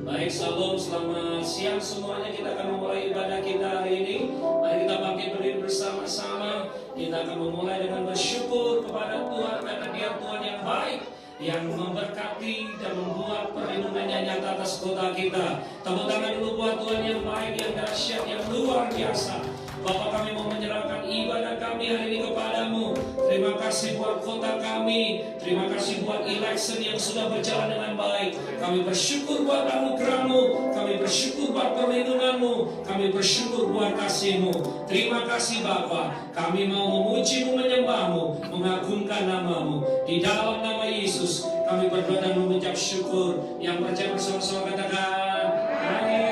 Baik, salam, selamat siang semuanya. Kita akan memulai ibadah kita hari ini. Mari kita bangkit berdiri bersama-sama. Kita akan memulai dengan bersyukur kepada Tuhan karena Dia Tuhan yang baik, yang memberkati dan membuat perlindungannya nyata atas kota kita. Tepuk tangan dulu buat Tuhan yang baik, yang dahsyat, yang luar biasa. Bapa, kami mau menyerahkan ibadah kami hari ini kepadamu. Terima kasih buat kota kami. Terima kasih buat election yang sudah berjalan dengan baik. Kami bersyukur buat anugerah-Mu. Kami bersyukur buat perlindungan-Mu. Kami bersyukur buat kasih-Mu. Terima kasih Bapa. Kami mau memuji-Mu, menyembah-Mu, mengagungkan nama-Mu. Di dalam nama Yesus kami berdoa dan mengucap syukur. Yang percaya bersama-sama katakan amin.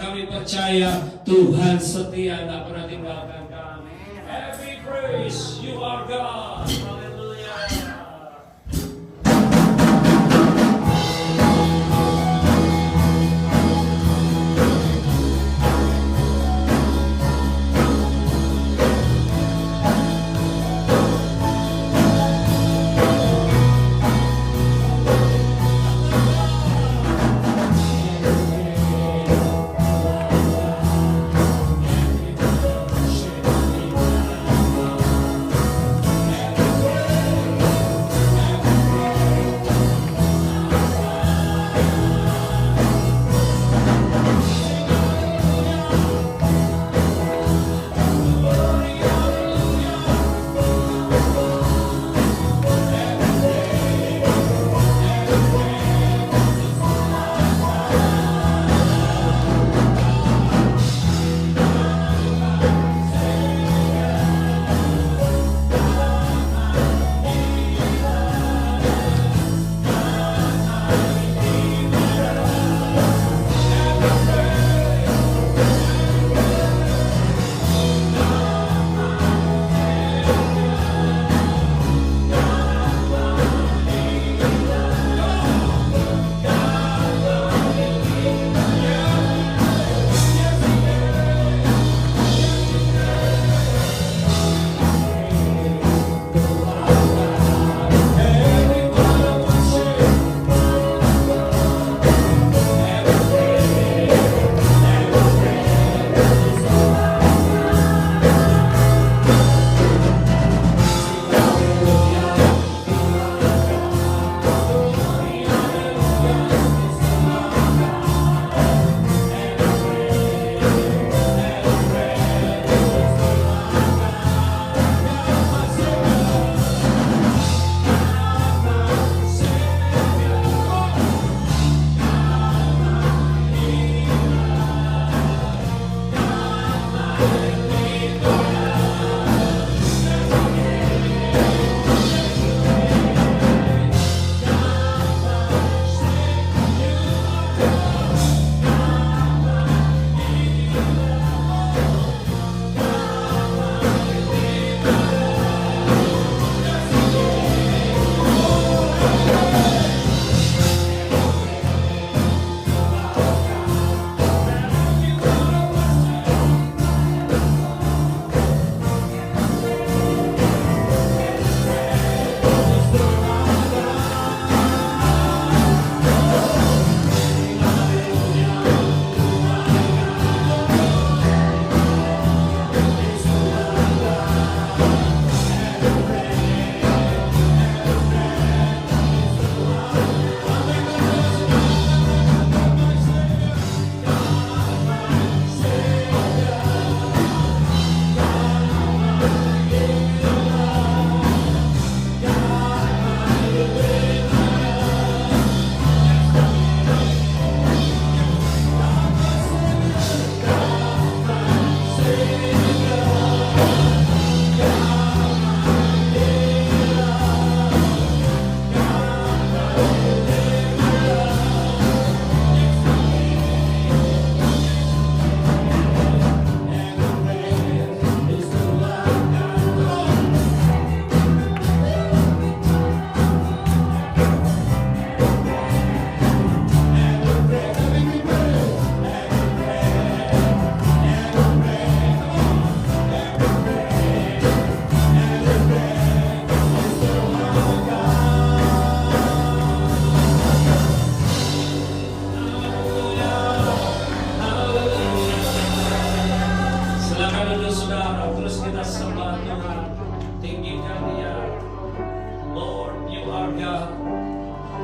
kami percaya Tuhan setia, tak pernah tinggalkan kami. Every praise, you are God. Haleluya.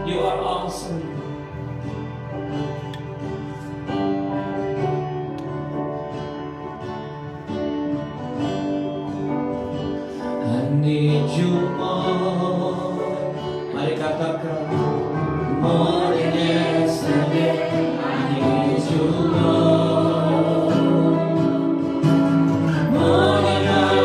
You are awesome. I need you more. Mari katakan more than yesterday. I need you more. More than I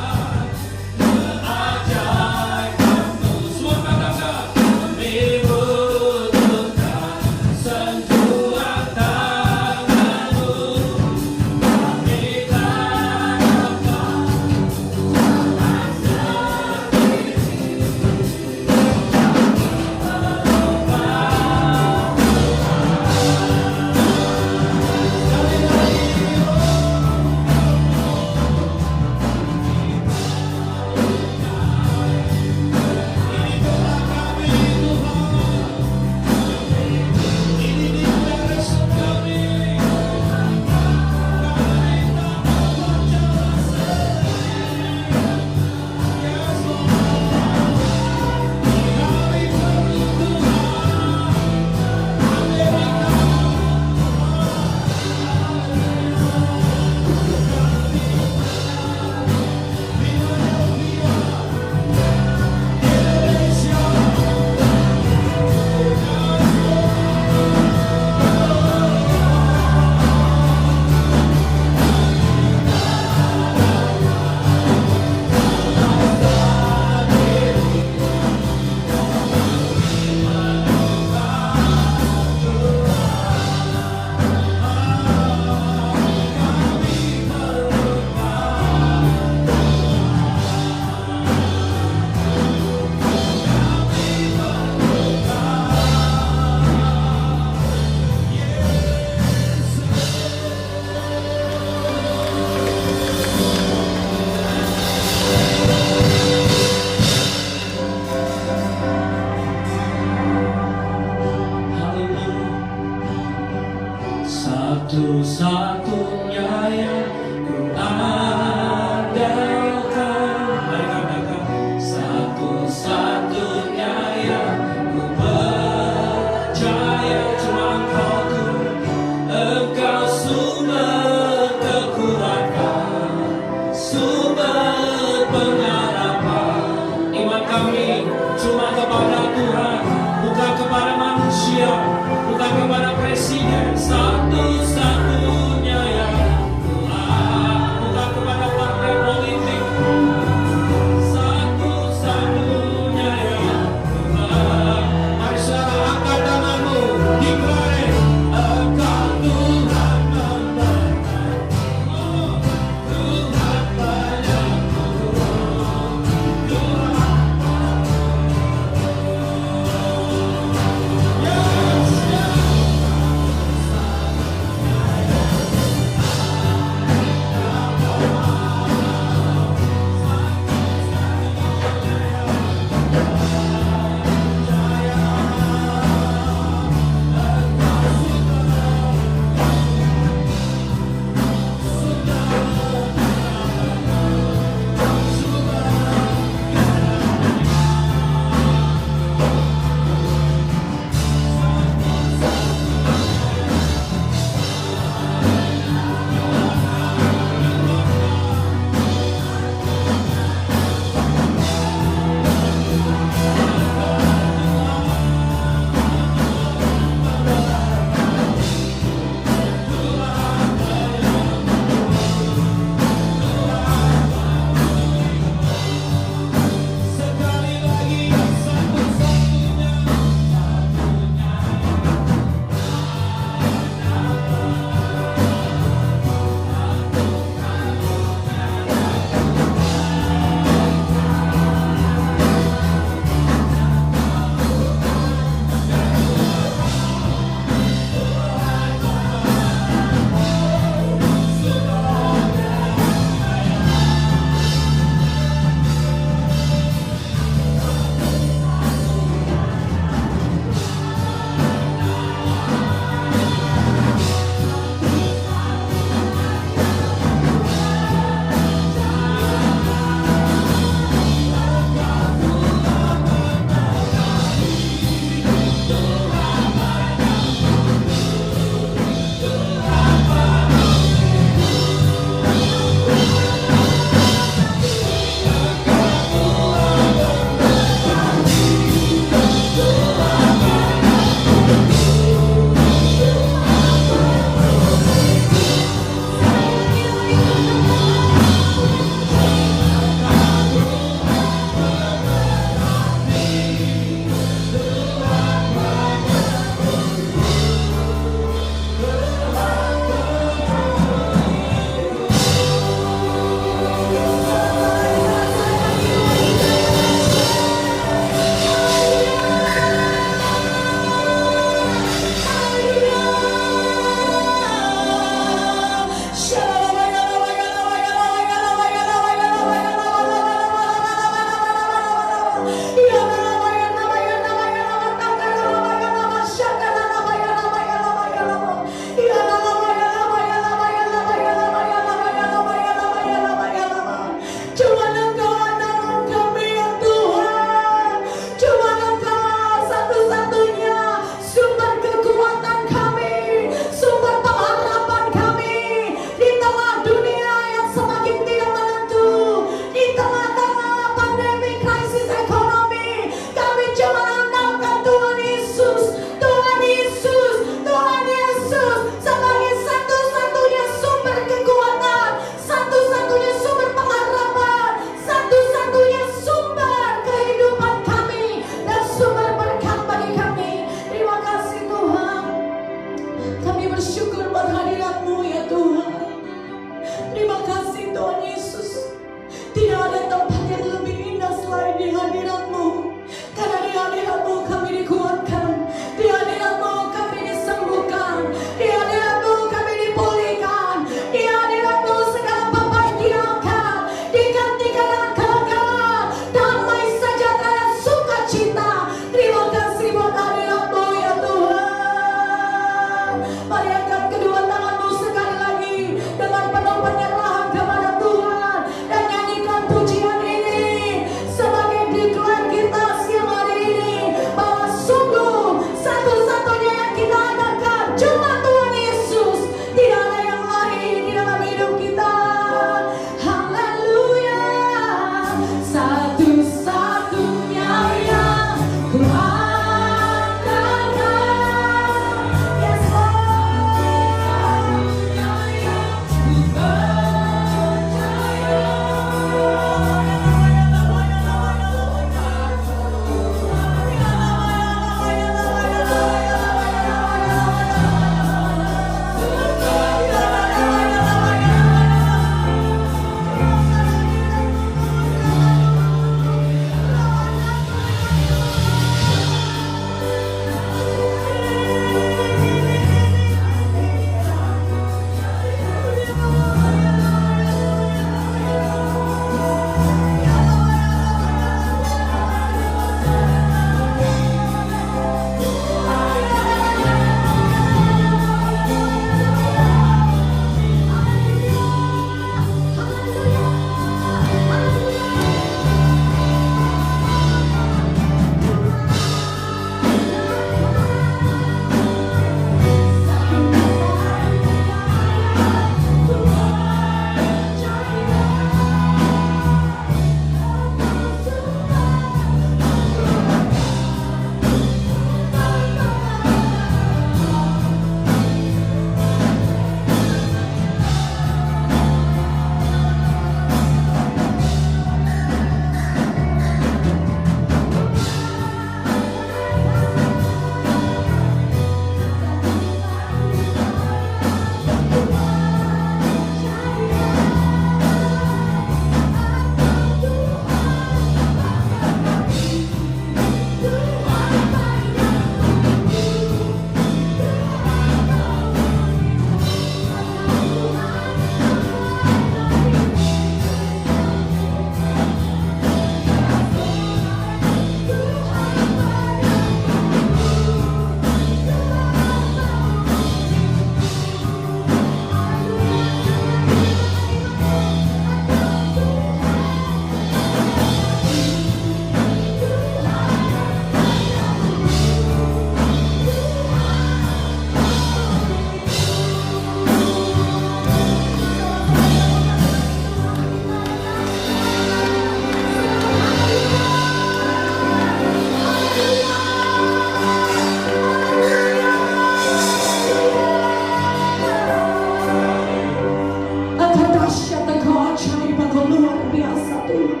Tuhan.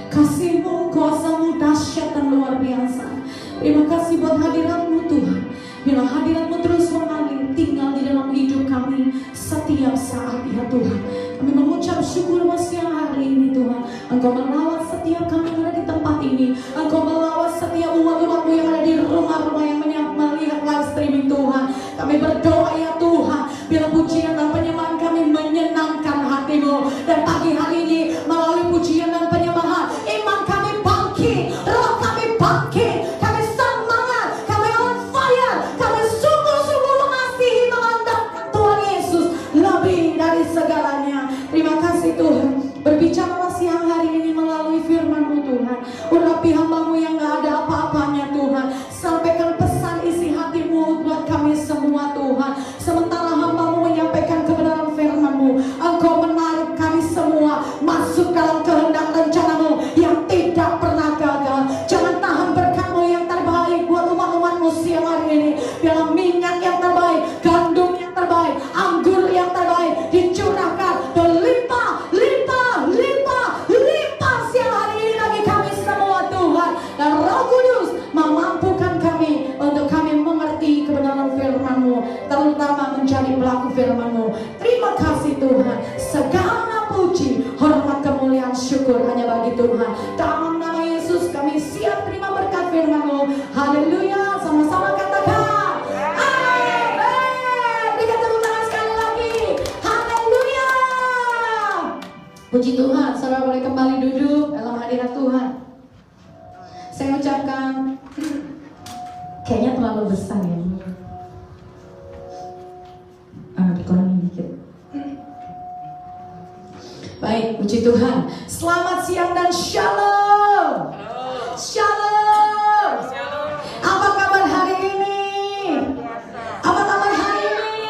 Kasih-Mu, kuasa-Mu dahsyat dan luar biasa. Terima kasih buat hadirat-Mu Tuhan. Bila hadirat-Mu terus mengalir, tinggal di dalam hidup kami setiap saat ya Tuhan. Kami mengucap syukur siang hari ini Tuhan. Engkau melawat setiap kami yang ada di tempat ini. Engkau melawat setiap umat-umat-Mu yang ada di rumah-rumah yang melihat live streaming Tuhan. Kami berdoa ya Tuhan, bila pujian dan penyembahan kami menyenangkan hati-Mu. Dan pagi hari ini melalui pujian dan penyembahan, iman kami bangkit, roh kami bangkit, kami semangat, kami on fire, kami sungguh-sungguh mengasihi, mengandalkan Tuhan Yesus lebih dari segalanya. Terima kasih Tuhan. Berbicara siang hari ini melalui firman-Mu Tuhan. Urapi hamba-Mu yang gak ada apa-apanya Tuhan. Sampaikan pesan isi hati-Mu buat kami semua Tuhan. Sementara hamba-Mu menyampaikan kebenaran firman-Mu, Engkau menarik kami semua masuk dalam kehendak rencana-Mu yang tidak pernah gagal. Jangan tahan berkat-Mu yang terbaik buat umat-umat-Mu siang hari ini. Biarlah minyak yang terbaik, gandum yang terbaik, anggur yang terbaik dicurahkan berlimpah, limpah, limpah, limpah siang hari ini bagi kami semua Tuhan. Dan Roh Kudus memampukan kami untuk kami mengerti kebenaran firman-Mu, terutama menjadi pelaku firman-Mu. Terima kasih Tuhan. Segala puji, hormat, kemuliaan, syukur hanya bagi Tuhan. Dalam nama Yesus kami siap terima berkat firman-Mu. Haleluya. Sama-sama katakan amin. Berikan tepuk tangan sekali lagi. Haleluya. Puji Tuhan. Saudara boleh kembali duduk dalam hadirat Tuhan. Saya ucapkan, kayaknya terlalu besar ya. Dikurangin dikit. Baik, puji Tuhan. Selamat siang dan shalom. Shalom. Apa kabar hari ini? Apa kabar hari ini?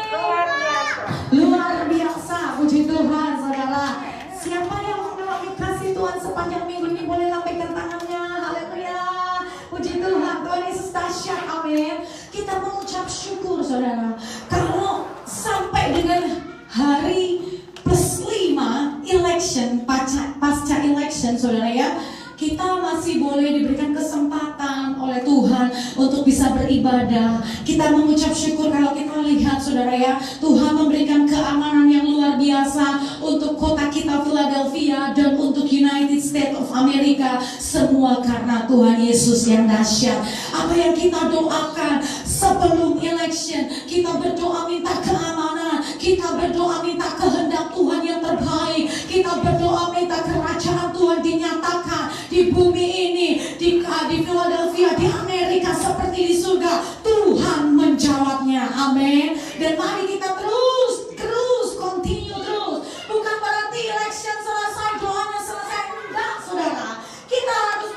Luar biasa. Puji Tuhan, saudara. Siapa yang mengalami kasih Tuhan sepanjang minggu ini boleh lambaikan tangannya. Haleluya. Puji Tuhan. Tuhan Yesus dahsyat. Amin. Kita mengucap syukur, saudara. Kalau sampai dengan hari plus 5 election, pasca election, saudara ya, kita masih boleh diberikan kesempatan oleh Tuhan untuk bisa beribadah. Kita mengucap syukur kalau kita lihat, saudara ya, Tuhan memberikan keamanan yang luar biasa untuk kota kita Philadelphia dan untuk United States of America. Semua karena Tuhan Yesus yang dahsyat. Apa yang kita doakan sebelum election, kita berdoa minta keamanan, kita berdoa minta kehendak Tuhan yang terbaik, kita berdoa minta kerajaan Tuhan dinyatakan di bumi ini, di Philadelphia, di Amerika seperti di surga. Tuhan menjawabnya, amin. Dan mari kita terus continue terus. Bukan berarti election selesai, doanya selesai, enggak saudara. Kita harus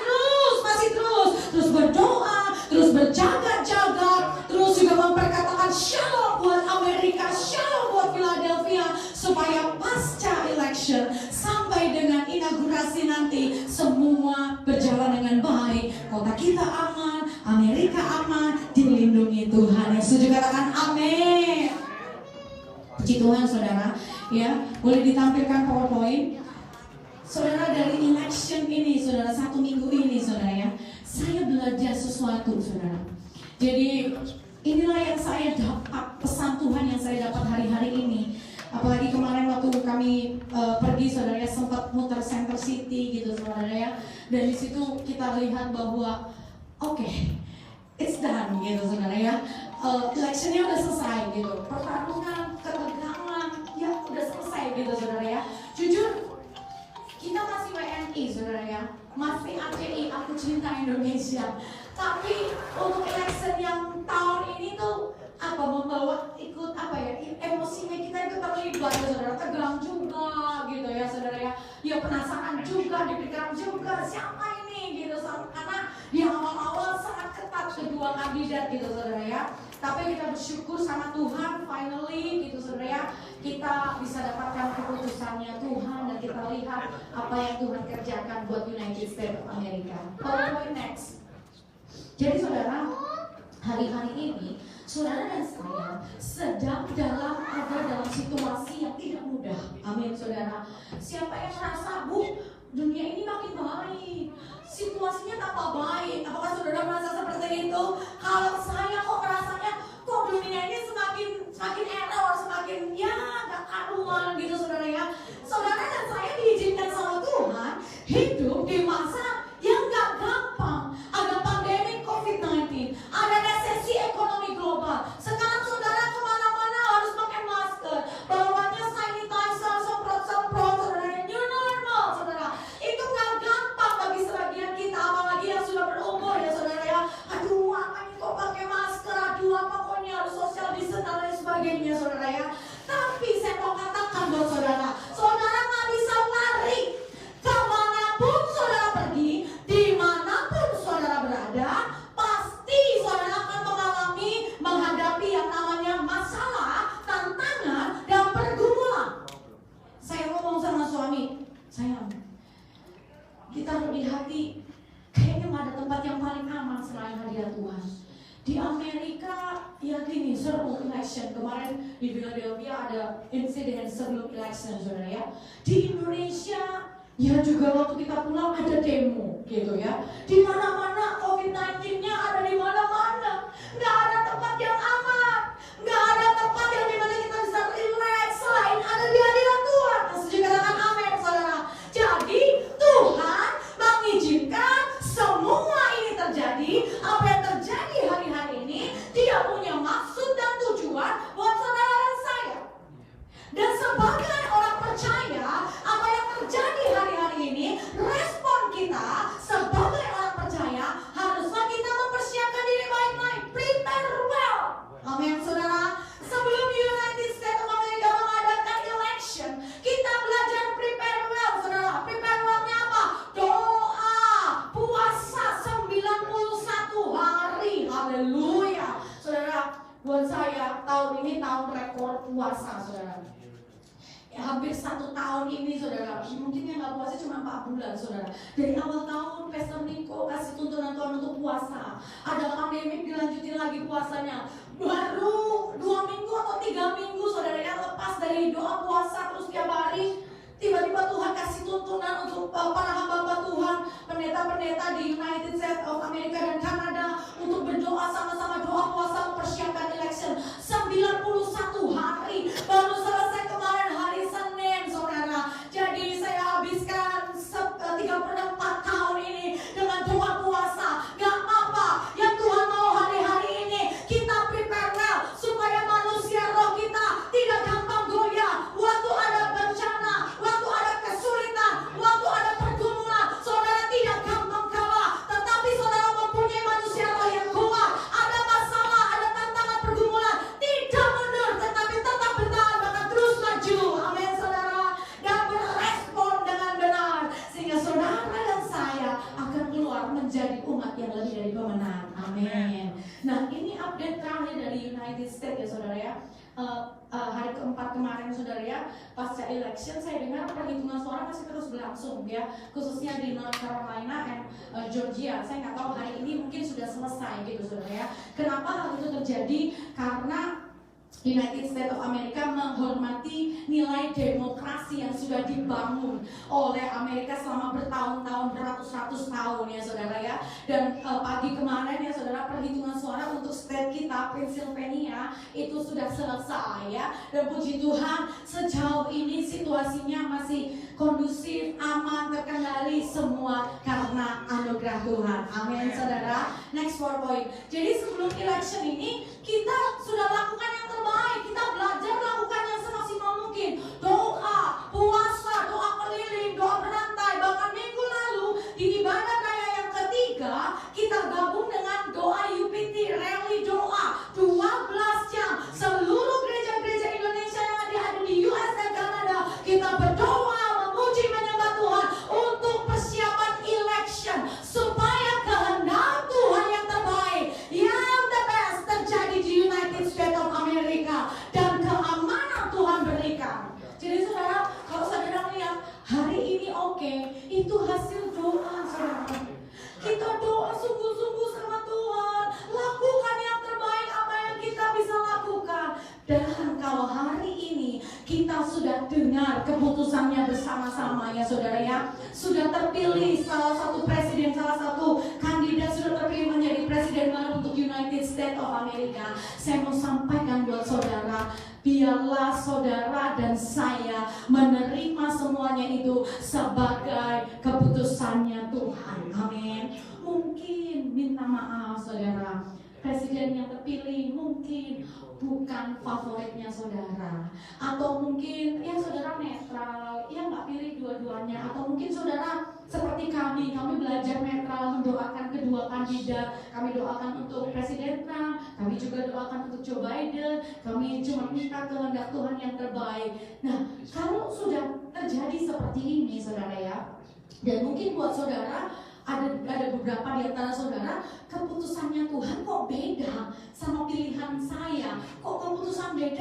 masih terus berdoa, terus berjaga-jaga, terus juga memperkatakan shalom buat Amerika, shalom buat Philadelphia, supaya pasca election sampai dengan inaugurasi nanti semua berjalan dengan baik. Kota kita aman, Amerika aman, dilindungi Tuhan. Yang setuju katakan amin. Puji Tuhan, saudara. Ya, boleh ditampilkan PowerPoint. Saudara, dari election ini, saudara, 1 minggu ini, saudara ya, saya belajar sesuatu, saudara. Jadi inilah yang saya dapat, pesan Tuhan yang saya dapat hari-hari ini. Apalagi kemarin waktu kami pergi, saudara ya, sempat muter Center City gitu, saudara ya. Dan di situ kita lihat bahwa oke, it's done gitu, saudara ya. Electionnya udah selesai gitu, pertarungan, ketegangan, ya udah selesai gitu, saudara ya. Jujur, kita masih WNI, saudara ya, masih ACI, aku cinta Indonesia. Tapi untuk election yang tahun ini tuh membawa ikut emosinya kita itu terlibat ya saudara, tegang juga gitu ya saudara ya. Ya penasaran juga, deg-degan juga siapa ini gitu, karena di awal-awal sangat ketat kedua kandidat gitu saudara ya. Tapi kita bersyukur sama Tuhan, finally gitu saudara ya, kita bisa dapatkan keputusannya Tuhan dan kita lihat apa yang Tuhan kerjakan buat United States of America. PowerPoint next. Jadi saudara, hari-hari ini saudara dan saya sedang ada dalam situasi yang tidak mudah. Amin saudara. Siapa yang merasa, Bu, dunia ini makin baik, situasinya tambah baik. Apakah saudara merasa seperti itu? Kalau saya kok rasanya kok dunia ini semakin error, semakin ya gak karuan gitu saudara ya. Saudara dan saya diizinkan sama Tuhan hidup di masa yang gak gampang. Ada pandemi COVID-19, ada resesi ekonomi global. Sekarang saudara kemana-mana harus pakai masker, bawanya sanitizer, semprot-semprot, saudara. New normal, saudara. Itu gak gampang bagi sebagian kita, apalagi yang sudah berumur ya saudara ya. Aduh, apa ini kok pakai masker? Aduh, apa kok ini harus social distance dan lain sebagainya saudara ya. Tapi saya mau katakan buat saudara, saudara gak bisa lari kemanapun saudara pergi, dimanapun saudara berada, pasti saudara akan menghadapi yang namanya masalah, tantangan, dan pergumulan. Saya ngomong sama suami, sayang, kita lebih hati, kayaknya gak ada tempat yang paling aman selain hadirat Tuhan. Di Amerika, ya gini, seru election. Kemarin di Philadelphia ada insiden sebelum election, saudara ya. Di Indonesia, ya juga waktu kita pulang ada demo, gitu ya. Di mana-mana COVID-19-nya ada di mana-mana. Nggak ada tempat yang aman, nggak ada tempat yang dimana kita bisa relax selain ada di hadirat Tuhan. Setuju katakan amin, saudara. Jadi Tuhan mengizinkan semua ini terjadi. Apa yang terjadi hari-hari ini, Dia punya maksud dan tujuan buat saudara dan saya. Dan sebagai orang percaya, apa yang terjadi hari-hari ini, respon kita sebagai orang percaya haruslah kita mempersiapkan diri baik-baik, prepare well. Amin, saudara. Sebelum United States of America mengadakan election, kita belajar prepare well, saudara. Prepare well-nya apa? Doa, puasa 91 hari. Haleluya. Saudara, buat saya tahun ini tahun rekor puasa, saudara. Ya, hampir 1 tahun ini saudara, mungkin yang gak puasa cuma 4 bulan saudara. Dari awal tahun Pastor Niko kasih tuntunan Tuhan untuk puasa. Ada pandemi dilanjutin lagi puasanya. Baru 2 minggu atau 3 minggu saudara ya, lepas dari doa puasa terus tiap hari, tiba-tiba Tuhan kasih tuntunan untuk para hamba-hamba Tuhan, pendeta-pendeta di United States of America dan Kanada untuk berdoa sama-sama, doa puasa mempersiapkan election 91 hari. Baru selesai kemarin hari Senin saudara. Jadi saya habiskan 34 tahun ini dengan doa puasa. Gak apa-apa, yang Tuhan mau hari-hari ini kita prepare well supaya manusia roh kita tidak gampang goyah. Waktu ada bencana, waktu ada kesulitan, waktu ada pergumulan, saudara tidak gampang kalah. Tetapi saudara mempunyai manusia roh yang kuat. Ada masalah, ada tantangan, pergumulan, tidak mundur tetapi tetap bertahan, bahkan terus maju. Amin saudara. Dan berespon dengan benar, sehingga saudara dan saya akan keluar menjadi umat yang lebih dari pemenang. Amin. Nah, ini update terakhir dari United States ya saudara ya. Hari keempat kemarin saudara ya, pasca election saya dengar perhitungan suara masih terus berlangsung ya, khususnya di North Carolina dan Georgia. Saya nggak tahu hari ini mungkin sudah selesai gitu saudara ya. Kenapa hal itu terjadi? Karena United States of America menghormati nilai demokrasi yang sudah dibangun oleh Amerika selama bertahun-tahun, beratus-ratus tahun ya saudara ya. Dan pagi kemarin ya saudara, perhitungan suara untuk state kita Pennsylvania itu sudah selesai ya. Dan puji Tuhan sejauh ini situasinya masih kondusif, aman, terkendali semua karena anugerah Tuhan. Amin saudara. Next point. Jadi sebelum election ini kita sudah lakukan yang terbaik. Kita belajar lakukan yang semaksimal mungkin. Doa, puasa, doa keliling, doa berantai. Bahkan minggu lalu di ibadah raya yang ketiga kita gabung dengan doa UPT, rally doa 12 jam. Seluruh gereja-gereja Indonesia yang ada di US dan Kanada, kita berdoa, memuji, menyembah Tuhan untuk persiapan election supaya kehendak Tuhan yang terbaik, yang the best terjadi di United States of America dan keamanan Tuhan berikan. Jadi saudara, kalau saudara lihat hari ini oke, itu hasil doa saudara. Kita doa sungguh-sungguh sama Tuhan, lakukan yang terbaik apa yang kita bisa keputusannya bersama-sama ya saudara ya. Sudah terpilih salah satu presiden, salah satu kandidat sudah terpilih menjadi presiden baru untuk United States of America. Saya mau sampaikan buat saudara, biarlah saudara dan saya menerima semuanya itu sebagai keputusannya Tuhan. Amin. Mungkin minta maaf saudara, presiden yang terpilih mungkin bukan favoritnya saudara, atau mungkin ya saudara netral, ya nggak pilih dua-duanya, atau mungkin saudara seperti kami belajar netral, mendoakan kedua kandidat. Kami doakan untuk Presiden Trump, kami juga doakan untuk Joe Biden, kami cuma minta kehendak Tuhan yang terbaik. Nah, kalau sudah terjadi seperti ini saudara ya, dan mungkin buat saudara ada beberapa di antara saudara, keputusannya Tuhan kok beda sama pilihan saya, kok keputusannya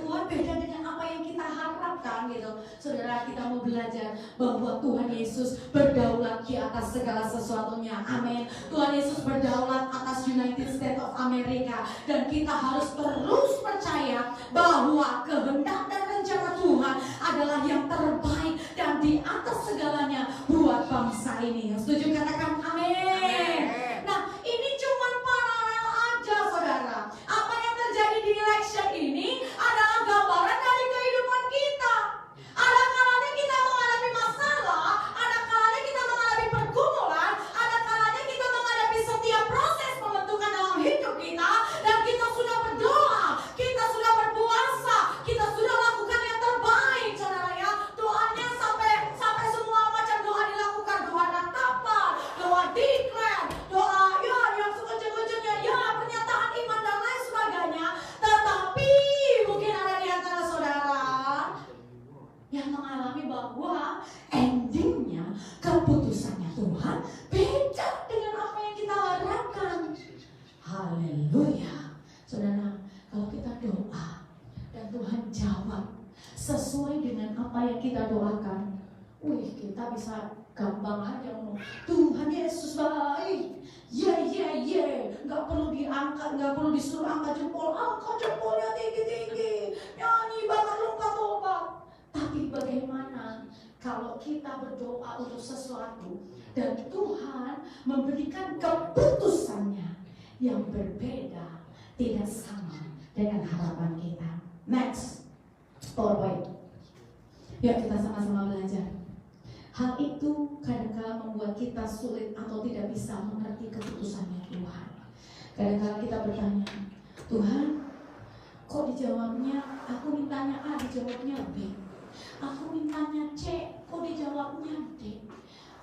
Tuhan beda dengan apa yang kita harapkan gitu. Saudara, kita mau belajar bahwa Tuhan Yesus berdaulat di atas segala sesuatunya. Amin. Tuhan Yesus berdaulat atas United States of America, dan kita harus terus percaya bahwa kehendak dan rencana Tuhan adalah yang terbaik dan di atas segalanya buat bangsa ini. Setuju, katakan amin. Nah, ini cuma paralel aja saudara. Apa yang terjadi di election ini adalah gambaran dari kehidupan kita. Ada kalanya kita mengalami masalah, ada kalanya kita mengalami pergumulan, ada kalanya kita menghadapi setiap proses pembentukan dalam hidup kita, dan kita sudah berdoa, kita sudah berpuasa, kita sudah lakukan yang terbaik saudara ya. Doanya sampai semua macam doa dilakukan, doa ratapan, doa declare, doa ya yang sekecil-kecilnya ya, pernyataan iman dan lain sebagainya. Tetapi mungkin ada di antara saudara yang mengalami bahwa endingnya keputusannya Tuhan beda dengan apa yang kita harapkan. Haleluya. Saudara, kalau kita doa dan Tuhan jawab sesuai dengan apa yang kita doakan, kita bisa gampang aja ngomong, Tuhan Yesus baik, nggak perlu diangkat, nggak perlu disuruh angkat jempolnya tinggi-tinggi, nyanyi bakal lompat-lompat. Tapi bagaimana kalau kita berdoa untuk sesuatu dan Tuhan memberikan keputusannya yang berbeda, tidak sama dengan harapan kita. Next, PowerPoint. Yuk kita sama-sama belajar. Hal itu kadang-kala membuat kita sulit atau tidak bisa mengerti keputusannya Tuhan. Kadang-kala kita bertanya, Tuhan, kok dijawabnya, aku mintanya A, dijawabnya B. Aku mintanya C, kok dijawabnya D.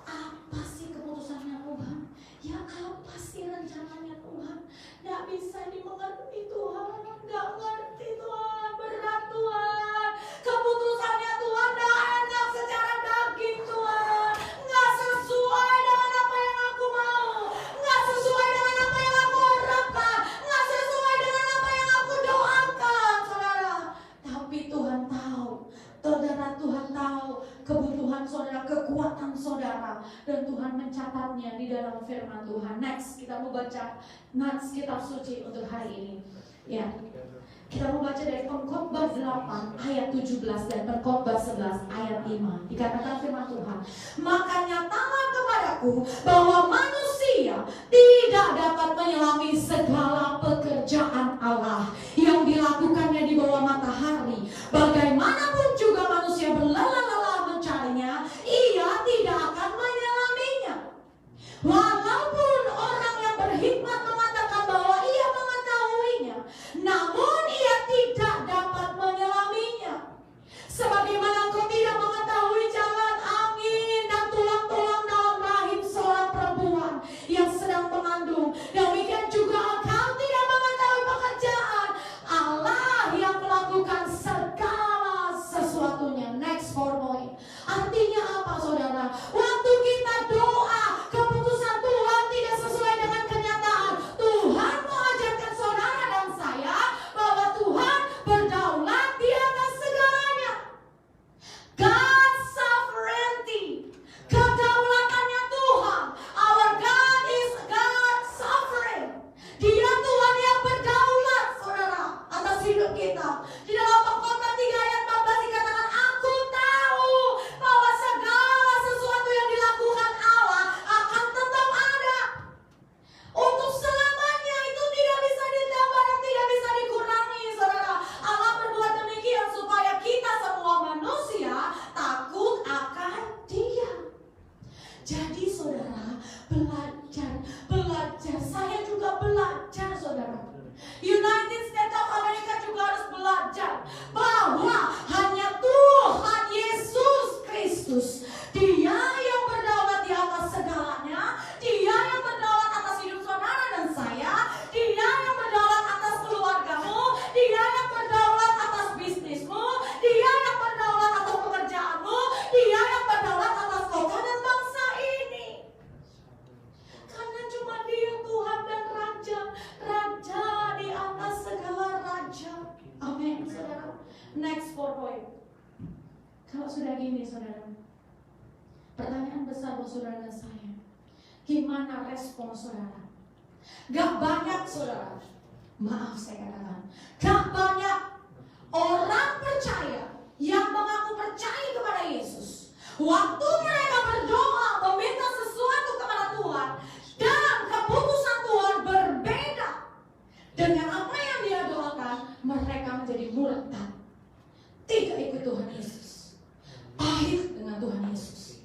Apa sih keputusannya Tuhan? Ya apa sih rencananya Tuhan? Gak bisa dimengerti Tuhan, gak ngerti Tuhan, berat Tuhan. Keputusannya Tuhan gak enak secara daging Tuhan, gak sesuai dengan apa yang aku mau, gak sesuai dengan apa yang aku harapkan, gak sesuai dengan apa yang aku doakan saudara. Tapi Tuhan tahu, saudara, Tuhan tahu kebutuhan saudara, kekuatan saudara, dan Tuhan mencatatnya di dalam firman Tuhan. Next, kita mau baca Nats kitab suci untuk hari ini. Ya, kita mau baca dari Pengkhotbah 8 ayat 17 dan Pengkhotbah 11 ayat 5. Dikatakan firman Tuhan, maka nyatalah kepadaku bahwa manusia tidak dapat menyelami segala pekerjaan Allah yang dilakukannya di bawah matahari. Bagaimanapun juga manusia berlelah-lelah mencarinya, ia tidak akan menyelaminya. Walaupun orang yang berhikmat mengatakan bahwa ia mengetahuinya, namun ia tidak dapat menyelaminya. Sebagaimana engkau tidak mengetahui jalan angin dan tulang-tulang dalam rahim seorang perempuan yang sedang mengandung, demikian juga engkau tidak mengetahui pekerjaan saudara, belajar. Saya juga belajar, saudara. United States of America juga harus belajar bahwa hanya Tuhan Yesus Kristus, Dia yang berdaulat di atas segalanya, Dia yang berdaulat atas hidup saudara dan saya, Dia yang berdaulat atas keluargamu, Dia yang berdaulat atas bisnismu, Dia yang berdaulat atas pekerjaanmu, Dia yang berdaulat atas kota dan bangsa ini. Karena cuma Dia Tuhan dan Raja di atas segala raja. Amin, saudara. Next point. Kalau sudah gini, saudara, pertanyaan besar buat saudara dan saya, gimana respon saudara? Gak banyak, saudara, maaf saya katakan, gak banyak orang percaya yang mengaku percaya kepada Yesus. Waktu mereka berdoa meminta sesuatu kepada Tuhan dan keputusan Tuhan berbeda dengan apa yang dia doakan, mereka menjadi murtad, tidak ikut Tuhan Yesus, pahit dengan Tuhan Yesus.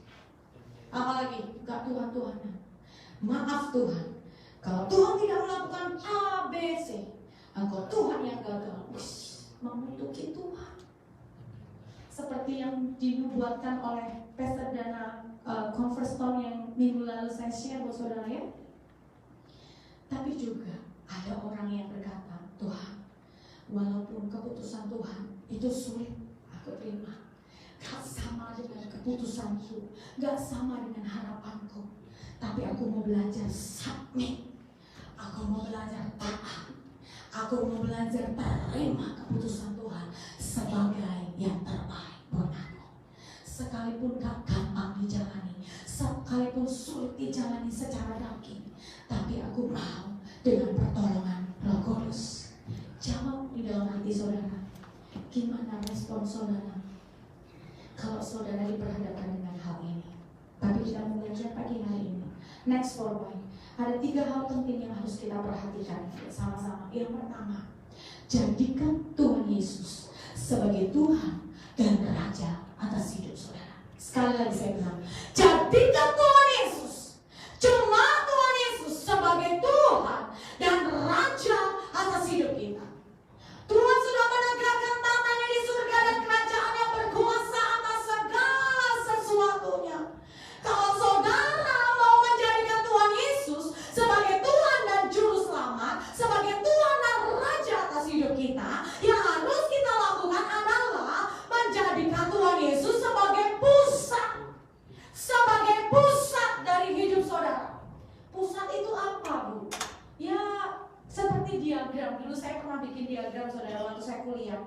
Apalagi gak Tuhan-Tuhanan. Maaf Tuhan, kalau Tuhan tidak melakukan A, B, C, engkau Tuhan yang gagal. Mengutuki Tuhan. Seperti yang dinubuatkan oleh Pastor Dana Conference Town yang minggu lalu saya share buat saudara ya. Tapi juga ada orang yang berkata, Tuhan, walaupun keputusan Tuhan itu sulit aku terima, gak sama dengan keputusanku, gak sama dengan harapanku, tapi aku mau belajar submit, aku mau belajar taat, aku mau belajar terima keputusan Tuhan sebagai yang terbaik buat aku. Sekalipun gak gampang dijalani, sekalipun sulit dijalani secara daging, tapi aku mau dengan pertolongan Roh Kudus. Jawab di dalam hati saudara, gimana respon saudara kalau saudara diperhadapkan dengan hal ini? Tapi kita mau belajar pagi hari ini. Next point, ada 3 hal penting yang harus kita perhatikan sama-sama. Yang pertama, jadikan Tuhan Yesus sebagai Tuhan dan Raja atas hidup saudara. Sekali lagi saya bilang, jadikan Tuhan Yesus, cuma Tuhan Yesus sebagai Tuhan dan Raja atas hidup kita. Tuhan sudah menegakkan tatanya di surga dan kerajaannya berkuasa atas segala sesuatunya. Kalau saudara mau menjadikan Tuhan Yesus sebagai Tuhan dan Juru Selamat, sebagai Tuhan dan Raja atas hidup kita, yang harus kita lakukan adalah menjadikan Tuhan Yesus sebagai pusat dari hidup saudara. Pusat itu apa, Bu? Ya, seperti diagram. Dulu saya pernah bikin diagram saudara waktu saya kuliah.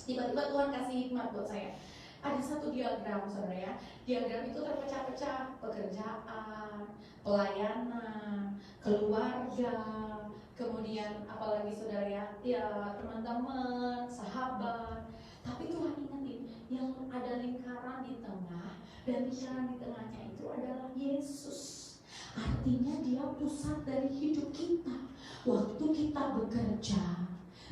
Tiba-tiba Tuhan kasih hikmat buat saya. Ada satu diagram saudara ya. Diagram itu terpecah-pecah, pekerjaan, pelayanan, keluarga, kemudian apalagi saudara ya, teman-teman, sahabat. Tapi Tuhan ingetin, yang ada lingkaran di tengah, dan lingkaran di tengahnya itu adalah Yesus. Artinya Dia pusat dari hidup kita. Waktu kita bekerja,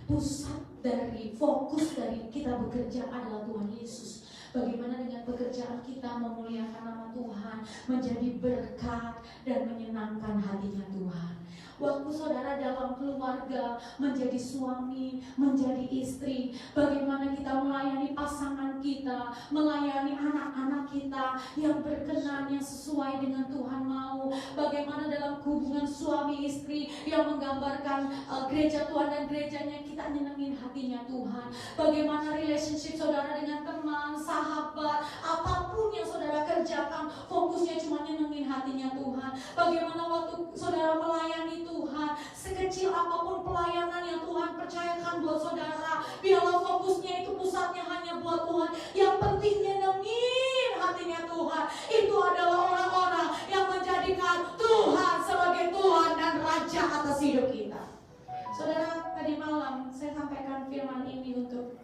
pusat dari fokus dari kita bekerja adalah Tuhan Yesus. Bagaimana dengan pekerjaan kita memuliakan nama Tuhan, menjadi berkat dan menyenangkan hatinya Tuhan. Waktu saudara dalam keluarga, menjadi suami, menjadi istri, bagaimana kita melayani pasangan kita, melayani anak-anak kita yang berkenan, yang sesuai dengan Tuhan mau. Bagaimana dalam hubungan suami istri yang menggambarkan gereja Tuhan dan gerejanya kita nyenengin hatinya Tuhan. Bagaimana relationship saudara dengan teman, sahabat, apapun yang saudara kerjakan, fokusnya cuma nyenengin hatinya Tuhan. Bagaimana waktu saudara melayani Tuhan, sekecil apapun pelayanan yang Tuhan percayakan buat saudara, biarlah fokusnya itu pusatnya hanya buat Tuhan. Yang penting nyenengin hatinya Tuhan. Itu adalah orang-orang yang menjadikan Tuhan sebagai Tuhan dan Raja atas hidup kita. Saudara, tadi malam saya sampaikan firman ini untuk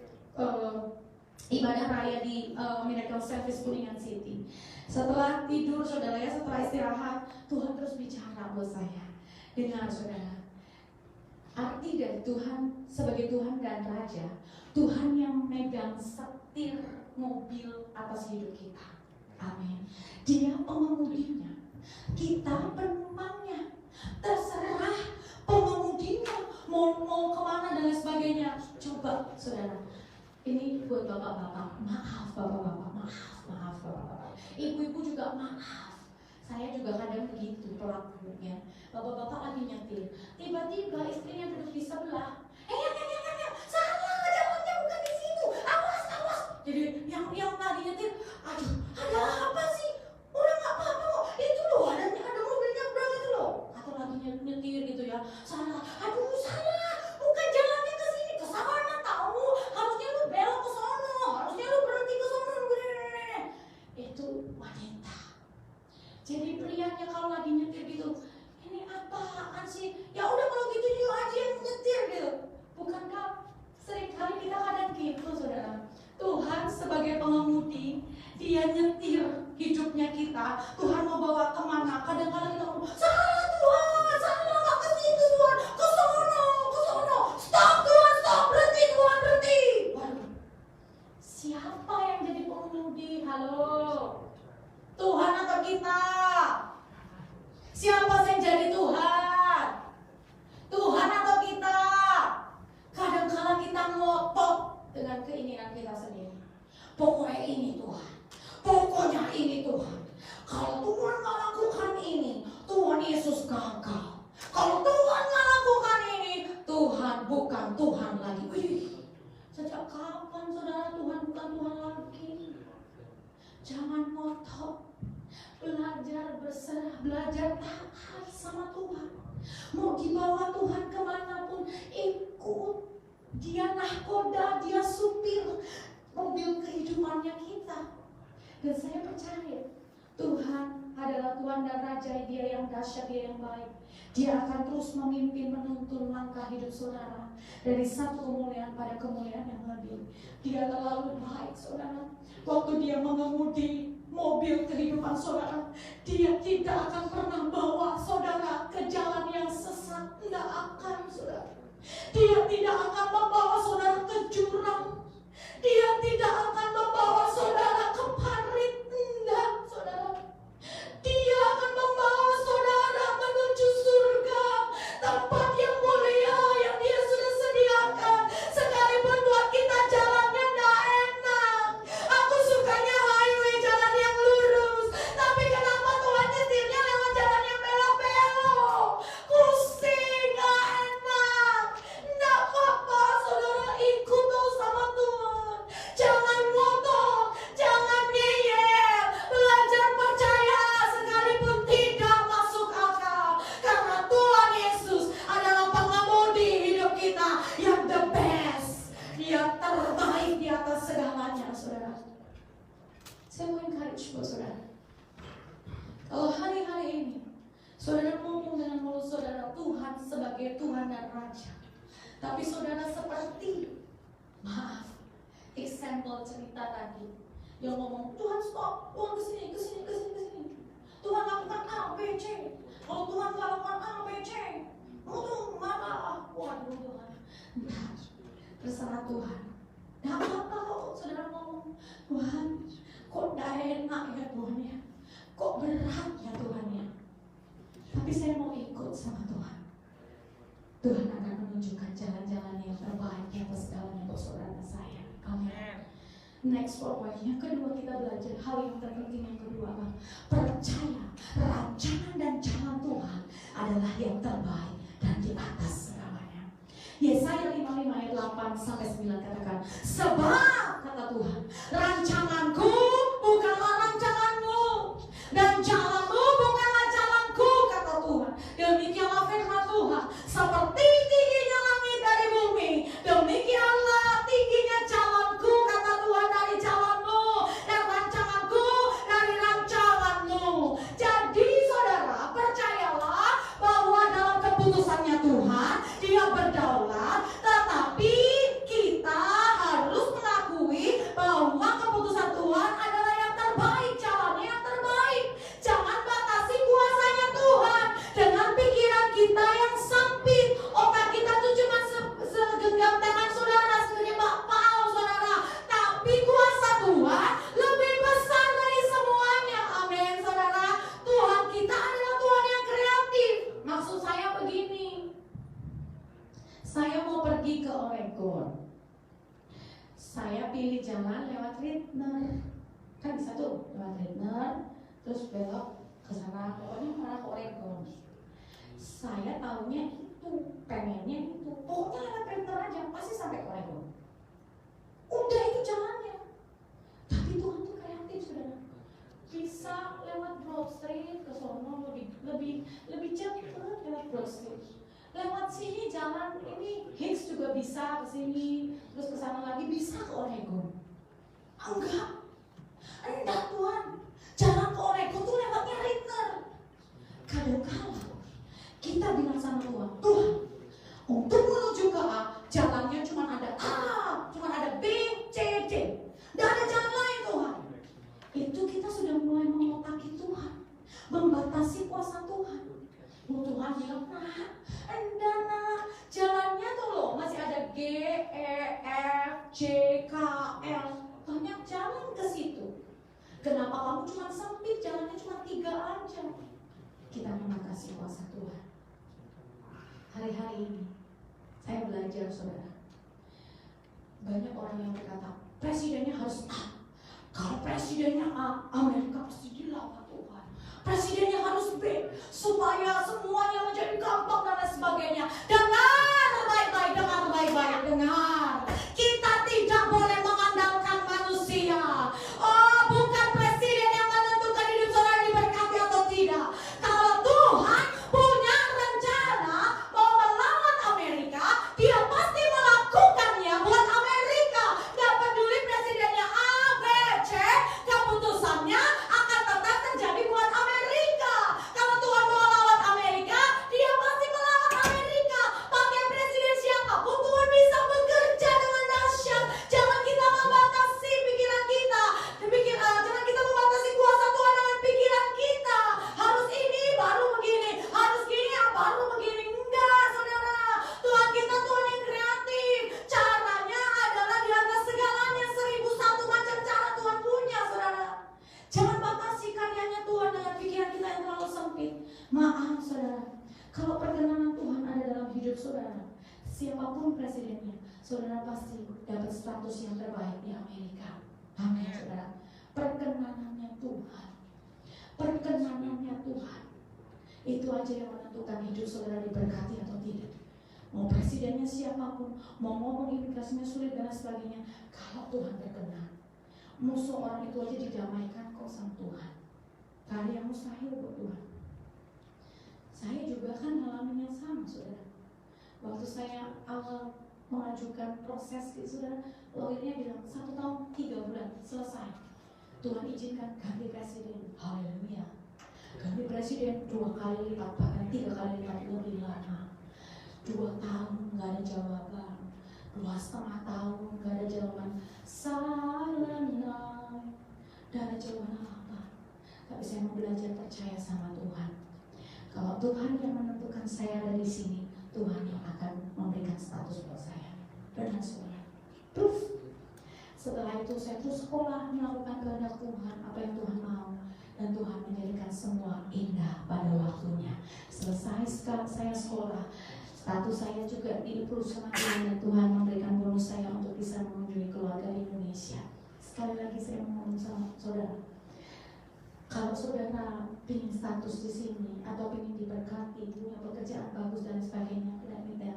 ibadah raya di Miracle Service Kuningan City. Setelah tidur saudara ya, setelah istirahat, Tuhan terus bicara buat saya. Dengar saudara, arti dari Tuhan sebagai Tuhan dan Raja, Tuhan yang megang setir mobil atas hidup kita. Amin. Dia pengemudinya. kita penumpangnya. Terserah pengemudinya mau kemana dan lain sebagainya. Coba saudara, ini buat bapak-bapak, maaf bapak-bapak, maaf bapak-bapak. Ibu-ibu juga maaf. Saya juga kadang begitu pelakunya. Bapak-bapak lagi nyetir, tiba-tiba istrinya duduk di sebelah. Salah, jalannya bukan di situ. Awas. Jadi yang lagi nyetir, aduh, ada apa sih? Udah nggak apa-apa kok. Itu loh, ada mobil nyebrang itu loh. Atau lagi nyetir gitu ya. Salah, aduh salah. Bukan jalannya ke sini, ke sana tahu. Harusnya lu belok ke sono, harusnya lu berhenti ke sono. Itu wanita. Jadi prianya kalau lagi nyetir gitu, ini apaan sih? Ya udah kalau gitu yuk aja yang nyetir gitu. Bukankah seringkali kita kadang gitu saudara? Tuhan sebagai pengemudi, Dia nyetir hidupnya kita. Tuhan mau bawa kemana? Kadang-kadang kita ngomong, salah Tuhan, salah, gak ke situ Tuhan, ke sono. Stop Tuhan, stop, berhenti Tuhan, berhenti. Waduh, siapa yang jadi pengemudi? Halo, Tuhan atau kita? Siapa yang jadi Tuhan? Tuhan atau kita? Kadang-kadang kita ngotot dengan keinginan kita sendiri. Pokoknya ini Tuhan, pokoknya ini Tuhan. Kalau Tuhan gak lakukan ini, Tuhan Yesus gagal. Kalau Tuhan gak lakukan ini, Tuhan bukan Tuhan lagi. Wih, sejak kapan saudara Tuhan bukan Tuhan lagi? Jangan ngotot, belajar berserah, belajar taat sama Tuhan. Mau dibawa Tuhan kemanapun, ikut. Dia nahkoda, dia supir mobil kehidupannya kita. Dan saya percaya Tuhan adalah Tuhan dan Raja, Dia yang dahsyat, Dia yang baik. Dia akan terus memimpin, menuntun langkah hidup saudara dari satu kemuliaan pada kemuliaan yang lebih. Dia terlalu baik saudara. Waktu Dia mengemudi mobil kehidupan saudara, Dia tidak akan pernah bawa saudara ke jalan yang sesat. Tidak akan saudara. Dia tidak akan membawa saudara ke jurang. Dia tidak akan membawa saudara ke parit. Tidak, saudara. Dia akan membawa saudara menuju surga, tempat yang mulia yang Dia sudah sediakan. Sekalipun buat kita jalannya tidak enak. Aku sukanya highway, jalan yang lurus. Tapi kenapa Tuhan nyetirnya lewat jalan yang belok-belok? Pusing, gak enak. Tidak apa-apa, saudara, ikut dong sama Tuhan. Jangan ngotot, jangan ngeyel. Belajar percaya sekalipun tidak masuk akal. Karena Tuhan Yesus adalah pengemudi hidup kita yang the best. Dia terbaik di atas segalanya, saudara. Saya mau encourage buat saudara. Kalau hari-hari ini saudara ngomong dengan mulut saudara Tuhan sebagai Tuhan dan Raja, tapi saudara seperti, maaf, example cerita tadi yang ngomong, Tuhan stop, Tuhan kesini. Tuhan lakukan A, B, C. Kalau Tuhan gak lakukan A, B, C, tuh marah. Waduh Tuhan, nah, terserah Tuhan. Gak apa-apa kok saudara ngomong, Tuhan kok gak enak ya Tuhan ya, kok berat ya Tuhan ya. Tapi saya mau ikut sama Tuhan. Tuhan akan menunjukkan jalan-jalan yang terbaik di atas segalanya untuk saudara saya. Amin. Next point, yang kedua kita belajar hal yang terpenting yang kedua apa? Percaya rancangan dan jalan Tuhan adalah yang terbaik dan di atas segalanya. Yesaya 55 ayat 8 sampai 9 katakan, sebab kata Tuhan, rancanganku bukanlah rancanganmu dan jalanmu bukanlah jalanku, kata Tuhan. Demikianlah firman Tuhan, seperti tingginya langit dari bumi, demikianlah tingginya jalanku, kata Tuhan, dari jalanmu, dan rancanganku dari rancanganmu. Jadi saudara, percayalah bahwa dalam keputusannya Tuhan, Dia berdaulat, tetapi kita harus mengakui bahwa keputusan Tuhan adalah yang terbaik, jalannya yang terbaik. Jangan batasi kuasanya Tuhan dengan pikiran kita yang sempit. Otak kita tuh cuma segenggam tangan saudara, segenggam paus saudara. Tapi kuasa Tuhan lebih besar dari semuanya. Amin saudara. Tuhan kita adalah Ritner. Kan bisa tuh lewat Ritner, terus belok ke sana, pokoknya arah ke Oregon. Saya taunya itu, pengennya itu, pokoknya lewat Ritner aja, pasti sampai ke Oregon. Udah itu jalannya. Tapi Tuhan tuh kreatif, saudara. Bisa lewat Broad Street ke sono lebih cepat lewat Broad Street. Lewat sini jalan ini Hicks juga bisa ke sini, terus ke sana lagi bisa ke Oregon. Enggak Tuhan, jalan ke Oregon tuh lewatnya Ritner. Kadang-kadang kita bilang sama Tuhan, untuk menuju ke A, jalannya cuma ada A, cuma ada B, C, D. Tidak ada jalan lain Tuhan. Itu kita sudah mulai mengotaki Tuhan, membatasi kuasa Tuhan. Tuhan bilang, enggak jalannya tuh loh masih ada G, E, F, J, K, L. Banyak jalan ke situ. Kenapa kamu cuma sempit, jalannya cuma 3 aja? Kita membatasi kuasa Tuhan. Hari-hari ini saya belajar, saudara. Banyak orang yang berkata, presidennya harus A. Kalau presidennya A, Amerika pasti dilawan Tuhan. Presidennya harus B, supaya semuanya menjadi gampang dan lain sebagainya. Dengar baik-baik, dengar. Kita tidak boleh mengandalkan manusia. Oh, bukan presiden yang menentukan hidup saudara diberkati atau tidak. Kalau Tuhan punya rencana mau melawan Amerika, Dia pasti melakukannya buat Amerika. Gak peduli presidennya A, B, C, keputusannya akan tetap terjadi buat Amerika. Kalau Tuhan mau lawan Amerika, Dia pasti melawan Amerika. Pakai presiden siapapun, Tuhan bisa bekerja dengan dahsyat. Jangan kita membatasi pikiran kita. Jangan kita membatasi kuasa Tuhan dengan pikiran kita. Harus ini baru begini, harus gini baru begini. Enggak, saudara. Tuhan kita Tuhan yang kreatif. Caranya adalah di atas segalanya. 1001 macam cara Tuhan punya, saudara. Jangan batasi karyanya Tuhan dengan pikiran kita yang terlalu sempit. Maaf, saudara. Kalau perkenanan Tuhan ada dalam hidup saudara, siapapun presidennya, saudara pasti dapat status yang terbaik di Amerika. Amin, saudara. Perkenanannya Tuhan. Perkenanannya Tuhan. Itu aja yang menentukan hidup saudara diberkati atau tidak. Mau presidennya siapapun, mau ngomong imigrasinya sulit dan lain sebagainya, kalau Tuhan berkenan, musuh orang itu aja didamaikan kok sama Tuhan. Gak ada yang mustahil buat Tuhan. Saya juga kan ngalamin yang sama, saudara. Waktu saya awal mengajukan proses, saudara, lawyernya bilang 1 tahun 3 bulan selesai. Tuhan izinkan ganti presiden. Haleluya. Ganti presiden 2 kali lipat, bahkan 3 kali lipat lebih lama. 2 tahun nggak ada jawaban, 2,5 tahun nggak ada jawaban. Silent night, nggak ada jawaban apa. Tapi saya mau belajar percaya sama Tuhan. Kalau Tuhan yang menentukan saya ada di sini, Tuhan yang akan memberikan status buat saya. Benar, saudara. Proof. Setelah itu saya terus sekolah melakukan kehendak Tuhan, apa yang Tuhan mau, dan Tuhan menjadikan semua indah pada waktunya. Selesai saya sekolah, status saya juga di-approve sama Tuhan, dan Tuhan memberikan bonus saya untuk bisa mengunjungi keluarga di Indonesia. Sekali lagi saya mau ngomong sama saudara, kalau saudara ingin status di sini atau ingin diberkati, punya pekerjaan bagus dan sebagainya, tidak minta.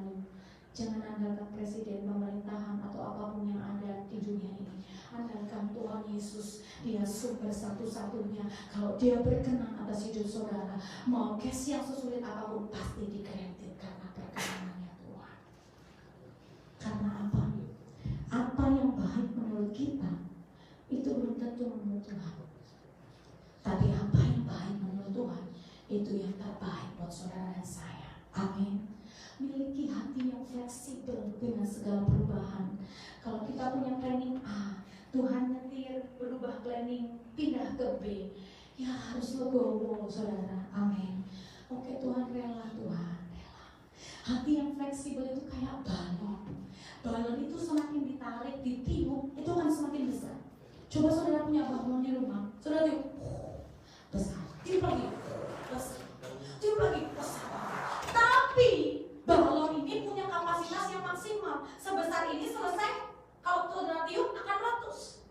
Jangan andalkan presiden, pemerintahan atau apapun yang ada di dunia ini. Andalkan Tuhan Yesus. Dia sumber satu-satunya. Kalau Dia berkenan atas hidup saudara, mau case yang sesulit apapun pasti dikreatif karena perkenanannya Tuhan. Karena apa? Apa yang baik menurut kita itu belum tentu menurut Tuhan. Tapi apa yang baik menurut Tuhan itu yang terbaik buat saudara dan saya. Amin. Miliki hati yang fleksibel dengan segala perubahan. Kalau kita punya planning A, Tuhan nyetir berubah planning pindah ke B, ya harus legowo, saudara. Amin. Oke, Tuhan rela, Tuhan rela. Hati yang fleksibel itu kayak balon. Balon itu semakin ditarik, ditiup, itu akan semakin besar. Coba saudara punya balon di rumah, saudara tiup, besar, tiup lagi, besar, tiup lagi, besar. Tapi balon ini punya kapasitas yang maksimal. Sebesar ini selesai, kalau saudara tiup akan meletus.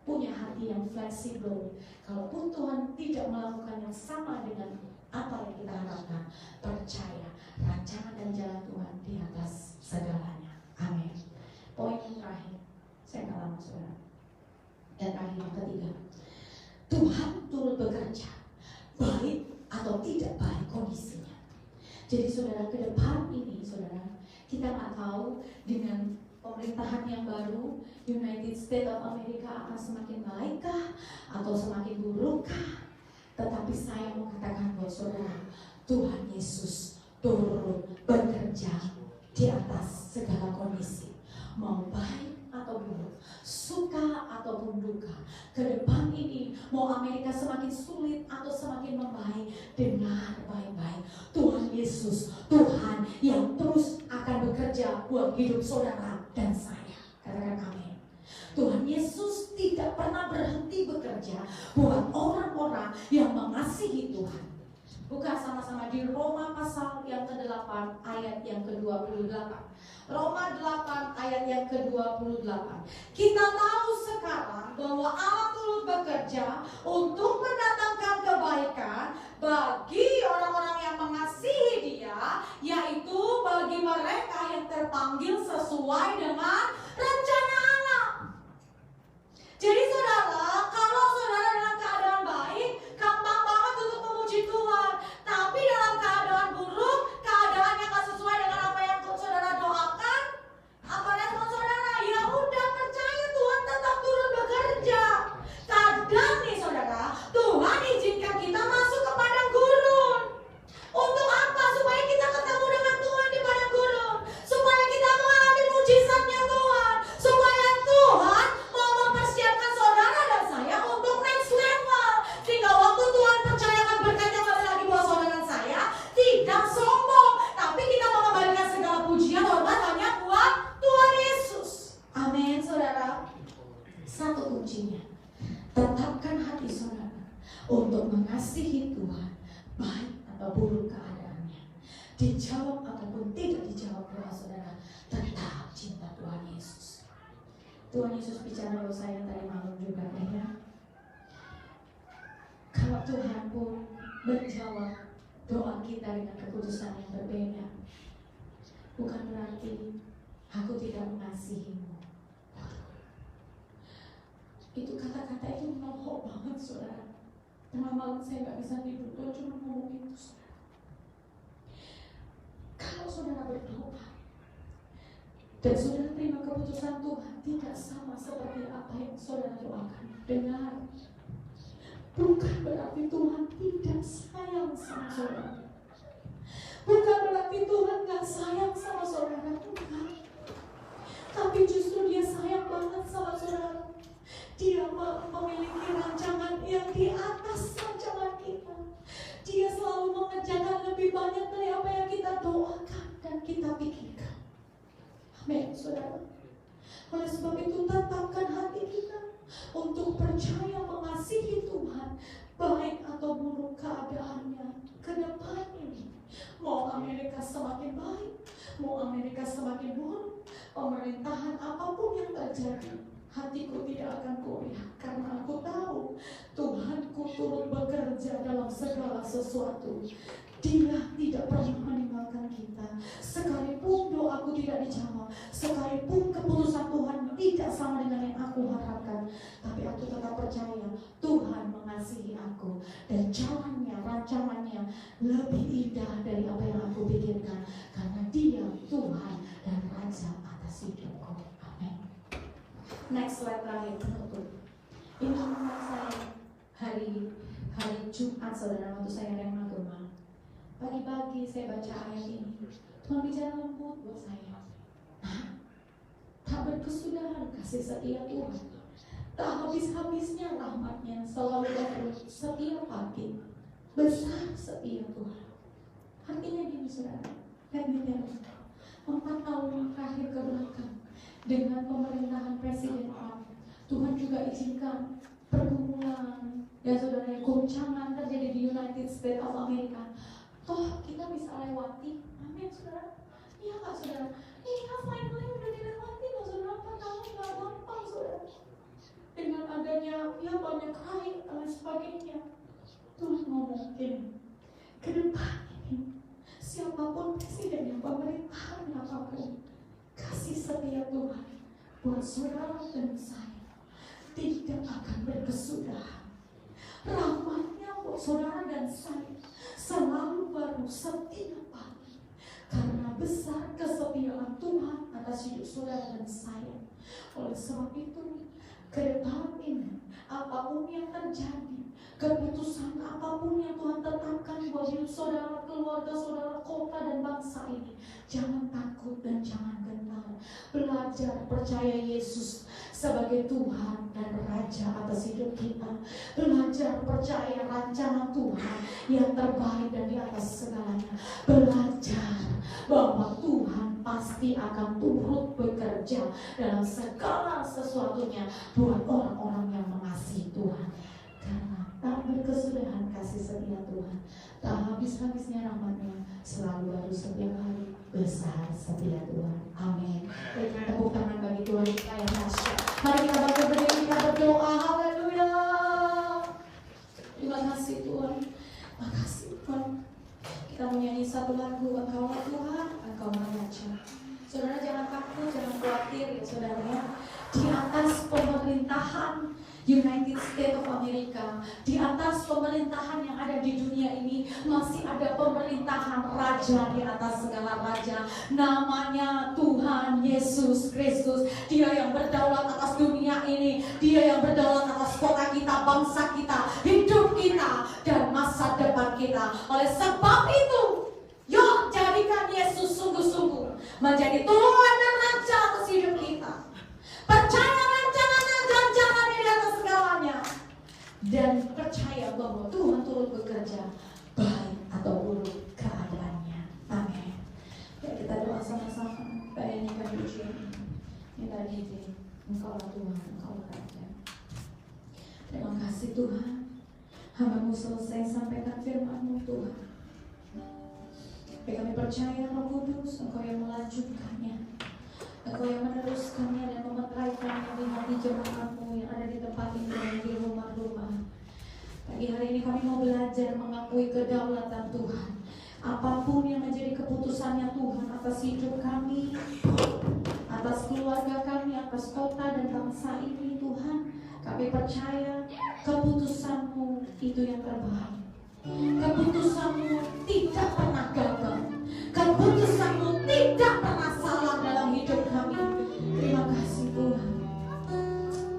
punya hati yang fleksibel. Kalaupun Tuhan tidak melakukan yang sama dengan apa yang kita harapkan, percaya rancangan dan jalan Tuhan di atas segalanya. Amin. Poin yang terakhir, saya nggak lama saudara. Dan terakhir yang ketiga, Tuhan turut bekerja, baik atau tidak baik kondisinya. Jadi saudara, ke depan ini saudara, kita nggak tahu dengan pemerintahan yang baru, United States of America akan semakin baikkah atau semakin burukkah? Tetapi saya mau katakan buat saudara, Tuhan Yesus turun bekerja di atas segala kondisi, mau baik atau buruk, suka ataupun duka. Ke depan ini mau Amerika semakin sulit atau semakin membaik, dengar baik-baik, Tuhan Yesus, Tuhan yang terus akan bekerja buat hidup saudara dan saya. Katakan amin. Tuhan Yesus tidak pernah berhenti bekerja buat orang-orang yang mengasihi Tuhan. Buka sama-sama di Roma pasal yang ke-8 ayat yang ke-28. Roma 8 ayat yang ke-28. Kita tahu sekarang bahwa Allah turut bekerja untuk mendatangkan kebaikan bagi orang-orang yang mengasihi Dia, yaitu bagi mereka yang terpanggil sesuai dengan rencana Allah. Jadi saudara, kalau saudara dalam keadaan baik, gampang banget untuk memuji Tuhan. Tapi dalam keadaan buruk, keadaan yang gak sesuai dengan apa yang saudara doakan, apa respon saudara? Ya udah, percaya Tuhan tetap turut bekerja. Kadang nih saudara, Tuhan izinkan kita masuk ke padang gurun. Untuk apa? Supaya kita ketemu dengan Tuhan di padang gurun, supaya kita mengalami mujizatnya Tuhan, supaya Tuhan mau mempersiapkan saudara dan saya untuk next level. Sehingga waktu Tuhan percayakan berkatnya lagi buat saudara dan saya, tidak sombong, tapi kita mengembalikan segala pujian hormat hanya buat Tuhan Yesus. Amin saudara. Satu kuncinya, tetapkan hati saudara untuk mengasihi Tuhan, baik atau buruk keadaannya, dijawab ataupun tidak dijawab doa saudara, tetap cinta Tuhan Yesus. Tuhan Yesus bicara buat saya tadi malam juga ya. Kalau Tuhan pun menjawab doa kita dengan keputusan yang berbeda, bukan berarti aku tidak mengasihimu. Itu kata-kata itu menohok banget saudara. Tengah malam saya gak bisa tidur, Tuhan cuma ngomong itu saudara. Kalau saudara berdoa dan saudara terima keputusan Tuhan tidak sama seperti apa yang saudara doakan, dengar, bukan berarti Tuhan tidak sayang sama saudara. Bukan berarti Tuhan gak sayang sama saudara, bukan. Tapi justru Dia sayang banget sama saudara. Dia memiliki rancangan yang di atas rancangan kita. Dia selalu mengerjakan lebih banyak dari apa yang kita doakan dan kita pikirkan. Amin, saudara. Oleh sebab itu tetapkan hati kita untuk percaya mengasihi Tuhan, baik atau buruk keadaannya ke depan ini. Mau Amerika semakin baik, mau Amerika semakin buruk, pemerintahan apapun yang terjadi, hatiku tidak akan goyah karena aku tahu Tuhanku turut bekerja dalam segala sesuatu. Dia tidak pernah meninggalkan kita. Sekalipun doaku tidak dijawab, sekalipun keputusan Tuhan tidak sama dengan yang aku harapkan, tapi aku tetap percaya Tuhan mengasihi aku dan jalannya, rancangannya lebih indah dari apa yang aku pikirkan, karena Dia Tuhan dan Raja atas hidupku. Amin. Next slide terakhir penutup. Ini memang saya hari Jumat saudara, waktu saya rema gemah. Pagi-pagi saya baca ayat ini, Tuhan bicara lembut buat saya. Tak berkesudahan kasih setia Tuhan, tak habis-habisnya rahmatnya, selalu baru setiap pagi, besar setia Tuhan. Artinya gini saudara, let me tell you, 4 tahun terakhir ke belakang dengan pemerintahan Presiden Trump, Tuhan juga izinkan pergumulan dan saudara, goncangan terjadi di United States of America. Toh kita bisa lewati, amin saudara. Iya kak saudara, iya finally udah dilewati loh saudara. 4 tahun gak gampang saudara. dengan adanya ya banyak lain dan sebagainya. Tuhan ngomong gini, ke depan ini siapapun presidennya, pemerintahan apapun, kasih setia Tuhan buat saudara dan saya tidak akan berkesudahan. Rahmatnya buat saudara dan saya selalu baru setiap pagi, karena besar kesetiaan Tuhan atas hidup saudara dan saya. Oleh sebab itu, ke depan ini apapun yang terjadi, keputusan apapun yang Tuhan tetapkan buat hidup saudara, keluarga saudara, kota dan bangsa ini, jangan takut dan jangan gentar. Belajar percaya Yesus sebagai Tuhan dan Raja atas hidup kita. Belajar percaya rancangan Tuhan yang terbaik dan di atas segalanya. Belajar bahwa Tuhan pasti akan turut bekerja dalam segala sesuatunya buat orang-orang yang mengasihi Tuhan. Karena tak berkesudahan kasih setia Tuhan, tak habis-habisnya rahmatnya, selalu baru setiap hari, besar setia Tuhan. Amin. Berikan tepuk tangan bagi Tuhan kita yang dahsyat. Mari kita bangkit berdiri, kita berdoa. Haleluya. Terima kasih Tuhan. Terima kasih Tuhan. Kita menyanyi satu lagu, Engkaulah Tuhan, Engkau Maha Raja. Saudara jangan takut, jangan khawatir ya saudara. Di atas pemerintahan United States of America, di atas pemerintahan yang ada di dunia ini, masih ada pemerintahan raja di atas segala raja. Namanya Tuhan Yesus Kristus. Dia yang berdaulat atas dunia ini, Dia yang berdaulat atas kota kita, bangsa kita, hidup kita, dan masa depan kita. Oleh sebab itu, yuk jadikan Yesus sungguh-sungguh menjadi Tuhan dan Raja atas hidup kita. Percaya rancangan di atas segalanya, dan percaya bahwa Tuhan turut bekerja baik atau buruk keadaannya. Amin. Ya, kita doa sama-sama. Kita nyanyikan pujian ini. Minta izin, Engkaulah Tuhan, Engkaulah Raja. Terima kasih Tuhan, hamba-Mu selesai sampaikan firman-Mu Tuhan. Kami percaya Roh Kudus, Engkau yang melanjutkannya, Engkau yang meneruskannya dan memeteraikannya di hati jemaat-Mu yang ada di tempat ini dan di rumah-rumah. Pagi hari ini kami mau belajar mengakui kedaulatan Tuhan. Apapun yang menjadi keputusannya Tuhan atas hidup kami, atas keluarga kami, atas kota dan bangsa ini Tuhan, kami percaya keputusan-Mu itu yang terbaik. Keputusan-Mu tidak pernah gagal. Keputusan-Mu tidak pernah salah dalam hidup kami. Terima kasih Tuhan.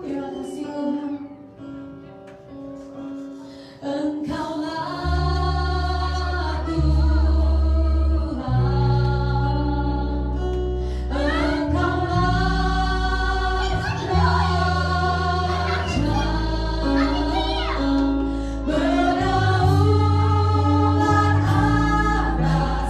Terima kasih Tuhan. Engkaulah Raja, berdaulat atas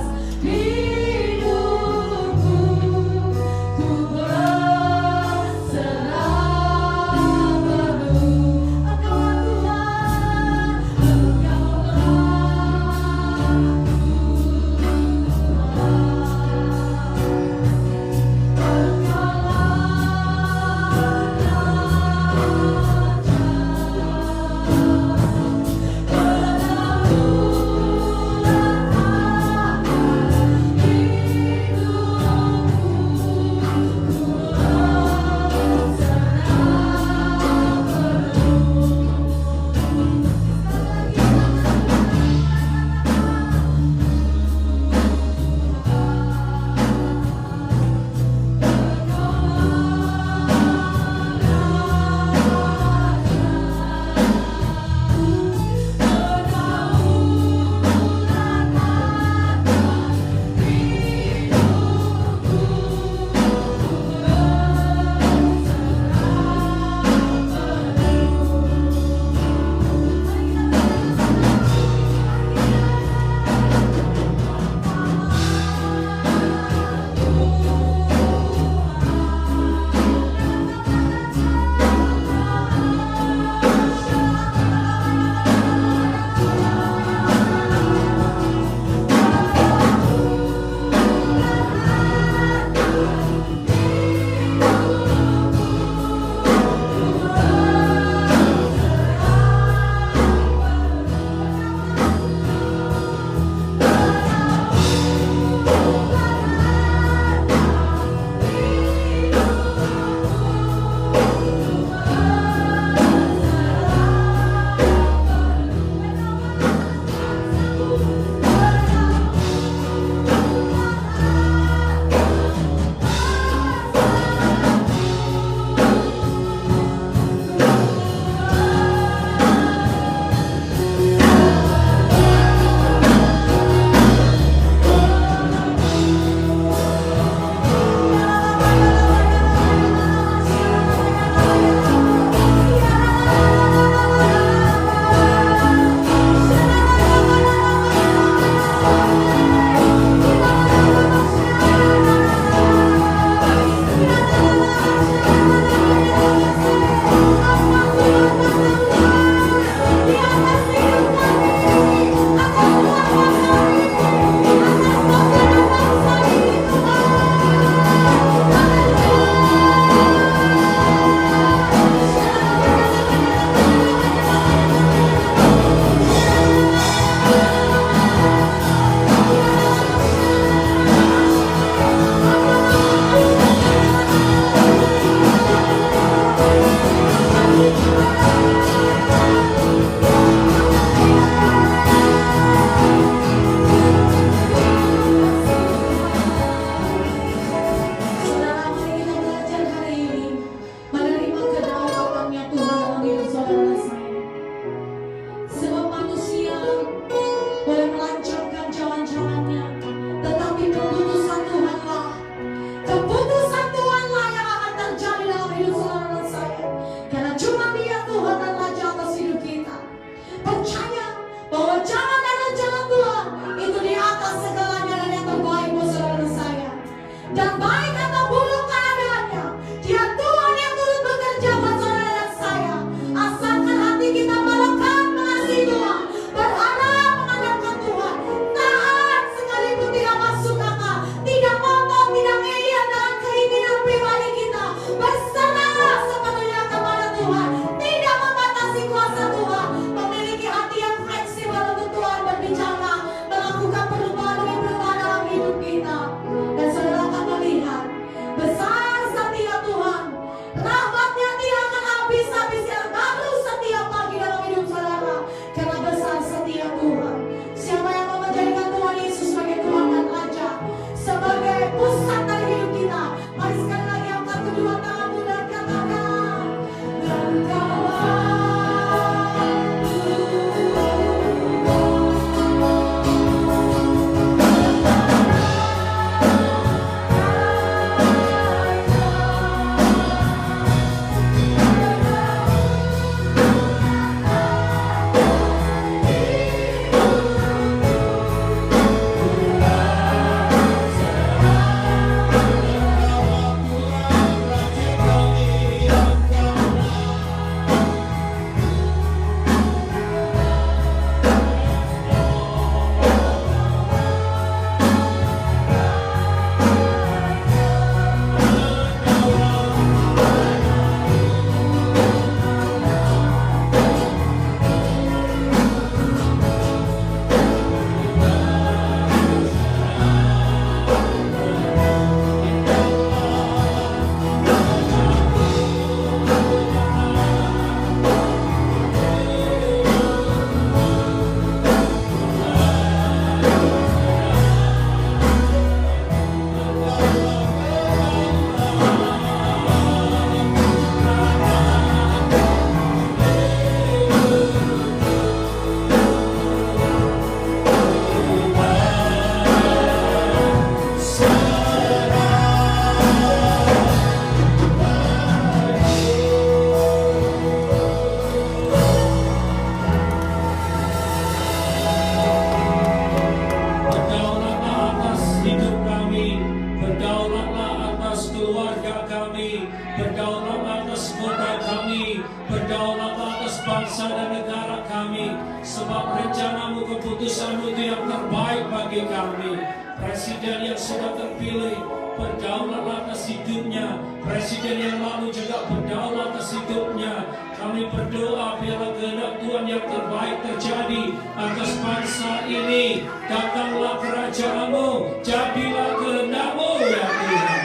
Berdaulat atas kota kami, berdaulat atas bangsa dan negara kami. Sebab rencanamu, keputusanmu itu yang terbaik bagi kami. Presiden yang sudah terpilih berdaulat atas hidupnya. Presiden yang lalu juga berdaulat atas hidupnya. Kami berdoa biarlah kehendak Tuhan yang terbaik terjadi atas bangsa ini. Datanglah kerajaan-Mu, jadilah kehendak-Mu ya Tuhan.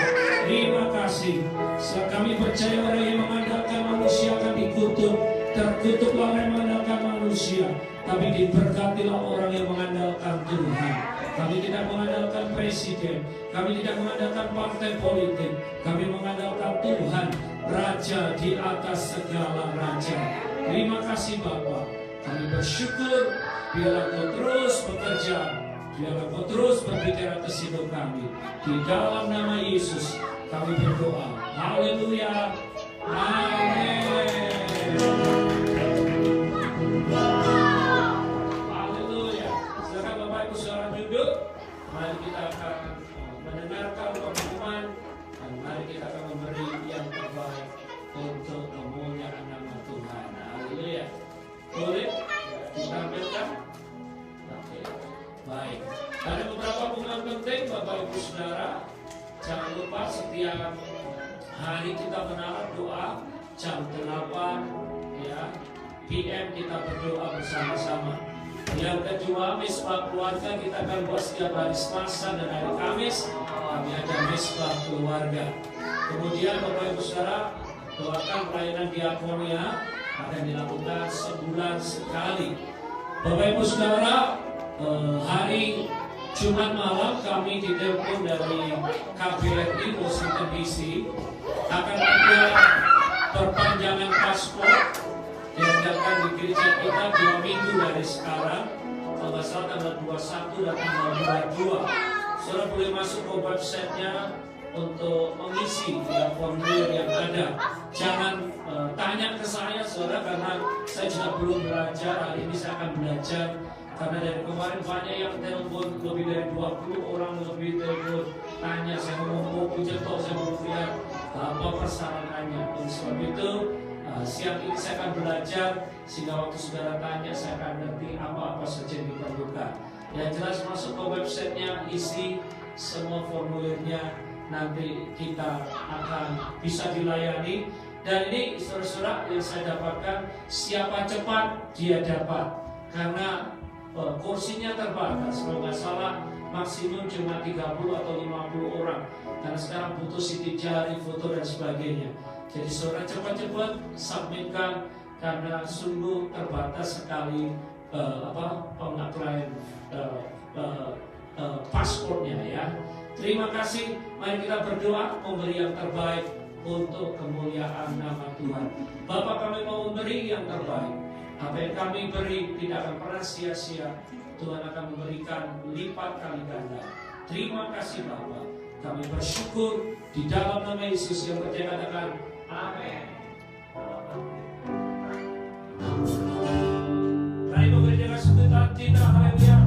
Terima kasih. Kami percaya orang yang mengandalkan manusia akan dikutuk. Terkutuklah orang yang mengandalkan manusia, tapi diberkatilah orang yang mengandalkan Tuhan. Kami tidak mengandalkan presiden, kami tidak mengandalkan partai politik, kami mengandalkan Tuhan, Raja di atas segala raja. Terima kasih Bapa. Kami bersyukur, biarlah Kau terus bekerja, biarlah Kau terus berbicara atas hidup kami. Di dalam nama Yesus kami berdoa. Haleluya. Amin. Haleluya. Silakan Bapak Ibu Saudara duduk. Mari kita akan mendengarkan pengumuman dan mari kita akan memberi yang terbaik untuk memuliakan nama Tuhan. Haleluya. Boleh ditampilkan? Oke. Baik. Ada beberapa pengumuman penting Bapak Ibu Saudara. Jangan lupa setiap hari kita menaruh doa jam 8 ya PM kita berdoa bersama-sama. Yang kedua, misbah keluarga kita akan buat setiap hari Selasa dan hari Kamis. Kami ada misbah keluarga. Kemudian Bapak Ibu Saudara, doakan pelayanan diakonia akan dilakukan sebulan sekali. Bapak Ibu Saudara, hari Jumat malam kami ditelepon dari KBRI Washington DC akan ada perpanjangan paspor diadakan di gereja kita 2 minggu dari sekarang, kalau nggak salah tanggal 21 dan tanggal 22. Saudara boleh masuk ke websitenya untuk mengisi formulir yang ada. Jangan tanya ke saya saudara, karena saya juga belum belajar. Hari ini saya akan belajar. Karena dari kemarin banyak yang telepon, lebih dari 20 orang lebih telepon tanya, saya mau puja toh, saya mau lihat apa persyaratannya. Oleh sebab itu siang ini saya akan belajar sehingga waktu saudara tanya saya akan ngerti apa-apa saja yang diperlukan. Yang jelas masuk ke websitenya, isi semua formulirnya, nanti kita akan bisa dilayani. Dan ini saudara-saudara yang saya dapatkan, siapa cepat dia dapat, karena kursinya terbatas. Kalau nggak salah maksimum cuma 30 atau 50 orang, karena sekarang butuh sidik jari, foto dan sebagainya. Jadi saudara cepat-cepat submitkan, karena sungguh terbatas sekali pengaplikasian paspornya ya. Terima kasih. Mari kita berdoa memberi yang terbaik untuk kemuliaan nama Tuhan. Bapa, kami mau memberi yang terbaik. Apa yang kami beri tidak akan pernah sia-sia. Tuhan akan memberikan lipat kali ganda. Terima kasih Bapa. Kami bersyukur di dalam nama Yesus yang percaya katakan amin. Mari memberi dengan sebutan cinta. Haleluya.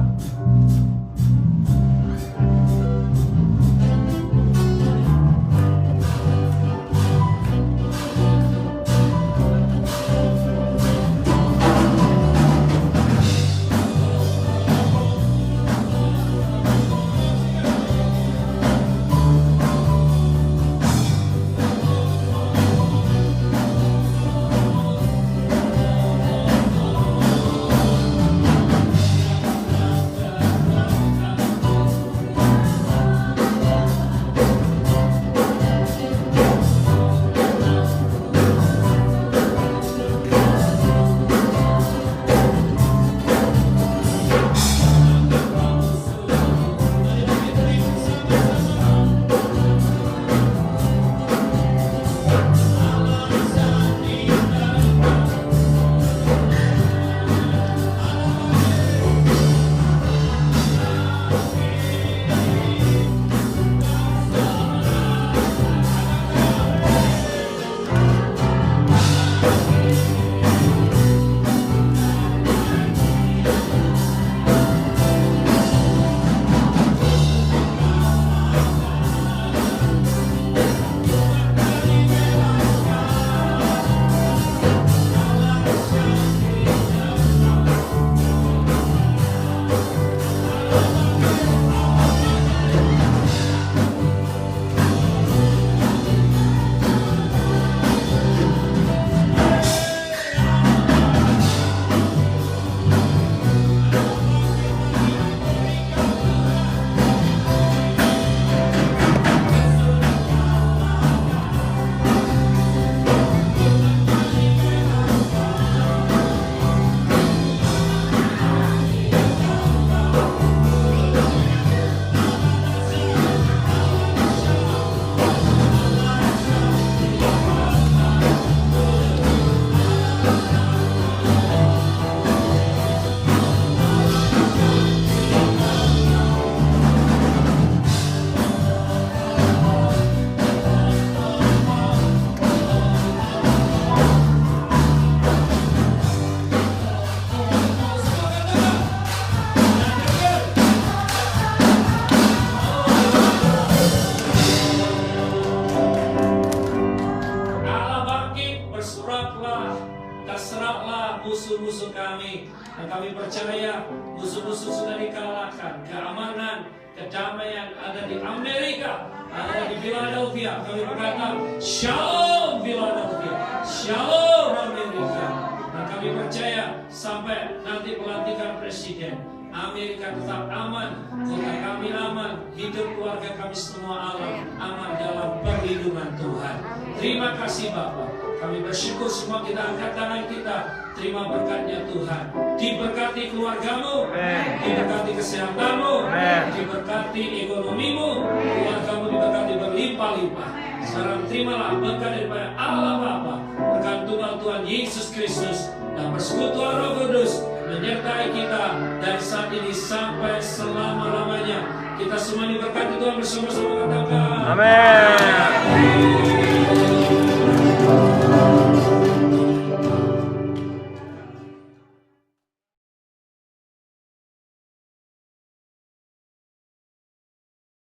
kami. Dan kami percaya musuh-musuh sudah dikalahkan. Keamanan, kedamaian ada di Amerika, ada di Philadelphia. Kami berkata, Shalom Philadelphia, Shalom Amerika. Dan kami percaya sampai nanti pelantikan presiden, Amerika tetap aman, kota kami aman, hidup keluarga kami semua aman dalam perlindungan Tuhan. Terima kasih Bapak. Kami bersyukur semua kita angkat tangan kita. Terima berkatnya Tuhan. Diberkati keluargamu, diberkati kesehatanmu, diberkati ekonomimu, keluargamu diberkati berlimpah-limpah. Sekarang terimalah berkat daripada Allah Bapa, berkat Tuhan Yesus Kristus, dan persekutuan Roh Kudus menyertai kita dari saat ini sampai selama-lamanya. Kita semua diberkati Tuhan, bersama-sama katakan amin.